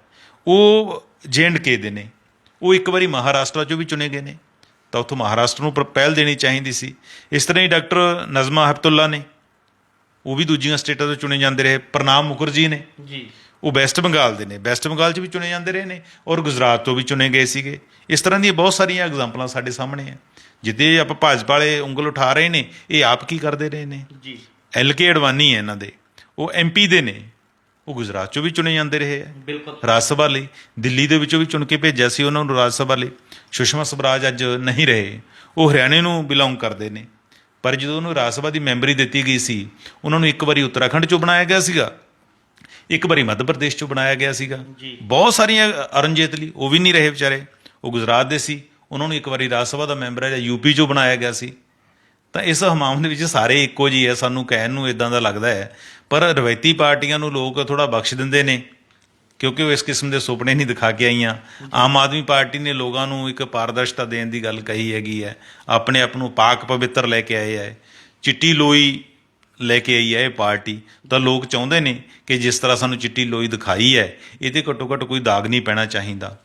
ਉਹ J&K ਦੇ ਨੇ, ਉਹ ਇੱਕ ਵਾਰੀ ਮਹਾਰਾਸ਼ਟਰ 'ਚੋਂ ਵੀ ਚੁਣੇ ਗਏ ਨੇ, ਤਾਂ ਉੱਥੋਂ ਮਹਾਰਾਸ਼ਟਰ ਨੂੰ ਪਹਿਲ ਦੇਣੀ ਚਾਹੀਦੀ ਸੀ। ਇਸ ਤਰ੍ਹਾਂ ਹੀ ਡਾਕਟਰ ਨਜ਼ਮਾ ਹੈਪਤੁੱਲਾ ਨੇ, ਉਹ ਵੀ ਦੂਜੀਆਂ ਸਟੇਟਾਂ ਤੋਂ ਚੁਣੇ ਜਾਂਦੇ ਰਹੇ। ਪ੍ਰਣਾਬ ਮੁਖਰਜੀ ਨੇ, ਉਹ ਵੈਸਟ ਬੰਗਾਲ ਦੇ ਨੇ, ਵੈਸਟ ਬੰਗਾਲ 'ਚ ਵੀ ਚੁਣੇ ਜਾਂਦੇ ਰਹੇ ਨੇ ਔਰ ਗੁਜਰਾਤ ਤੋਂ ਵੀ ਚੁਣੇ ਗਏ ਸੀਗੇ। ਇਸ ਤਰ੍ਹਾਂ ਦੀਆਂ ਬਹੁਤ ਸਾਰੀਆਂ ਐਗਜ਼ਾਮਪਲਾਂ ਸਾਡੇ ਸਾਹਮਣੇ ਆ। ਜਿੱਦੇ ਆਪਾਂ ਭਾਜਪਾ ਵਾਲੇ ਉਂਗਲ ਉਠਾ ਰਹੇ ਨੇ, ਇਹ ਆਪ ਕੀ ਕਰਦੇ ਰਹੇ ਨੇ। ਜੀ। LK ਅਡਵਾਨੀ ਹੈ ਇਹਨਾਂ ਦੇ, ਉਹ MP ਦੇ ਨੇ, ਉਹ ਗੁਜਰਾਤ 'ਚੋਂ ਵੀ ਚੁਣੇ ਜਾਂਦੇ ਰਹੇ ਆ ਬਿਲਕੁਲ। ਰਾਜ ਸਭਾ ਲਈ। ਦਿੱਲੀ ਦੇ ਵਿੱਚੋਂ ਵੀ ਚੁਣ ਕੇ ਭੇਜਿਆ ਸੀ ਉਹਨਾਂ ਨੂੰ ਰਾਜ ਸਭਾ ਲਈ। ਸੁਸ਼ਮਾ ਸਵਰਾਜ ਅੱਜ ਨਹੀਂ ਰਹੇ, ਉਹ ਹਰਿਆਣੇ ਨੂੰ ਬਿਲੋਂਗ ਕਰਦੇ ਨੇ। ਪਰ ਜਦੋਂ ਉਹਨੂੰ ਰਾਜ ਸਭਾ ਦੀ ਮੈਂਬਰੀ ਦਿੱਤੀ ਗਈ ਸੀ, ਉਹਨਾਂ ਨੂੰ ਇੱਕ ਵਾਰੀ ਉੱਤਰਾਖੰਡ 'ਚੋਂ ਬਣਾਇਆ ਗਿਆ ਸੀਗਾ, ਇੱਕ ਵਾਰੀ ਮੱਧ ਪ੍ਰਦੇਸ਼ 'ਚੋਂ ਬਣਾਇਆ ਗਿਆ ਸੀਗਾ। ਬਹੁਤ ਸਾਰੀਆਂ, ਅਰੁਣ ਜੇਤਲੀ ਉਹ ਵੀ ਨਹੀਂ ਰਹੇ ਵਿਚਾਰੇ, ਉਹ ਗੁਜਰਾਤ ਦੇ ਸੀ, ਉਹਨਾਂ ਨੂੰ ਇੱਕ ਵਾਰੀ ਰਾਜ ਸਭਾ ਦਾ ਮੈਂਬਰ ਹੈ ਜਾਂ UP 'ਚੋਂ ਬਣਾਇਆ ਗਿਆ ਸੀ। ਤਾਂ ਇਸ ਹਮਾਮ ਦੇ ਵਿੱਚ ਸਾਰੇ ਇੱਕੋ ਜਿਹੇ ਹੈ, ਸਾਨੂੰ ਕਹਿਣ ਨੂੰ ਇਦਾਂ ਦਾ ਲੱਗਦਾ ਹੈ। ਪਰ ਰਵਾਇਤੀ ਪਾਰਟੀਆਂ ਨੂੰ ਲੋਕ ਥੋੜ੍ਹਾ ਬਖਸ਼ ਦਿੰਦੇ ਨੇ ਕਿਉਂਕਿ ਉਹ ਇਸ ਕਿਸਮ ਦੇ ਸੁਪਨੇ ਨਹੀਂ ਦਿਖਾ ਕੇ ਆਈਆਂ। ਆਮ ਆਦਮੀ ਪਾਰਟੀ ਨੇ ਲੋਕਾਂ ਨੂੰ ਇੱਕ ਪਾਰਦਰਸ਼ਤਾ ਦੇਣ ਦੀ ਗੱਲ ਕਹੀ ਹੈਗੀ ਹੈ, ਆਪਣੇ ਆਪ ਨੂੰ ਪਾਕ ਪਵਿੱਤਰ ਲੈ ਕੇ ਆਏ ਹੈ, ਚਿੱਟੀ ਲੋਈ ਲੈ ਕੇ ਆਈ ਹੈ ਇਹ ਪਾਰਟੀ। ਤਾਂ ਲੋਕ ਚਾਹੁੰਦੇ ਨੇ ਕਿ ਜਿਸ ਤਰ੍ਹਾਂ ਸਾਨੂੰ ਚਿੱਟੀ ਲੋਈ ਦਿਖਾਈ ਹੈ, ਇਹਦੇ ਘੱਟੋ ਘੱਟ ਕੋਈ ਦਾਗ ਨਹੀਂ ਪੈਣਾ ਚਾਹੀਦਾ।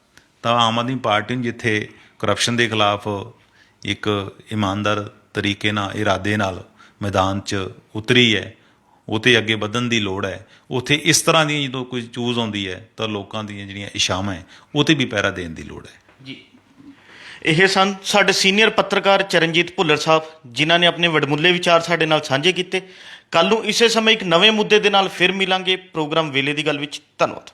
ਤਾਂ ਆਮ ਆਦਮੀ ਪਾਰਟੀ ਨੂੰ ਜਿੱਥੇ ਕਰਪਸ਼ਨ ਦੇ ਖਿਲਾਫ ਇੱਕ ਇਮਾਨਦਾਰ ਤਰੀਕੇ ਨਾਲ, ਇਰਾਦੇ ਨਾਲ ਮੈਦਾਨ 'ਚ ਉਤਰੀ ਹੈ, ਉਹ 'ਤੇ ਅੱਗੇ ਵਧਣ ਦੀ ਲੋੜ ਹੈ। ਉੱਥੇ ਇਸ ਤਰ੍ਹਾਂ ਦੀ ਜਦੋਂ ਕੋਈ ਚੂਜ਼ ਆਉਂਦੀ ਹੈ ਤਾਂ ਲੋਕਾਂ ਦੀਆਂ ਜਿਹੜੀਆਂ ਇਛਾਵਾਂ ਹੈ ਉਹ 'ਤੇ ਵੀ ਪਹਿਰਾ ਦੇਣ ਦੀ ਲੋੜ ਹੈ। ਜੀ, ਇਹ ਸਨ ਸਾਡੇ ਸੀਨੀਅਰ ਪੱਤਰਕਾਰ ਚਰਨਜੀਤ ਭੁੱਲਰ ਸਾਹਿਬ, ਜਿਨ੍ਹਾਂ ਨੇ ਆਪਣੇ ਵਡਮੁੱਲੇ ਵਿਚਾਰ ਸਾਡੇ ਨਾਲ ਸਾਂਝੇ ਕੀਤੇ। ਕੱਲ੍ਹ ਨੂੰ ਇਸੇ ਸਮੇਂ ਇੱਕ ਨਵੇਂ ਮੁੱਦੇ ਦੇ ਨਾਲ ਫਿਰ ਮਿਲਾਂਗੇ ਪ੍ਰੋਗਰਾਮ ਵੇਲੇ ਦੀ ਗੱਲ ਵਿੱਚ। ਧੰਨਵਾਦ।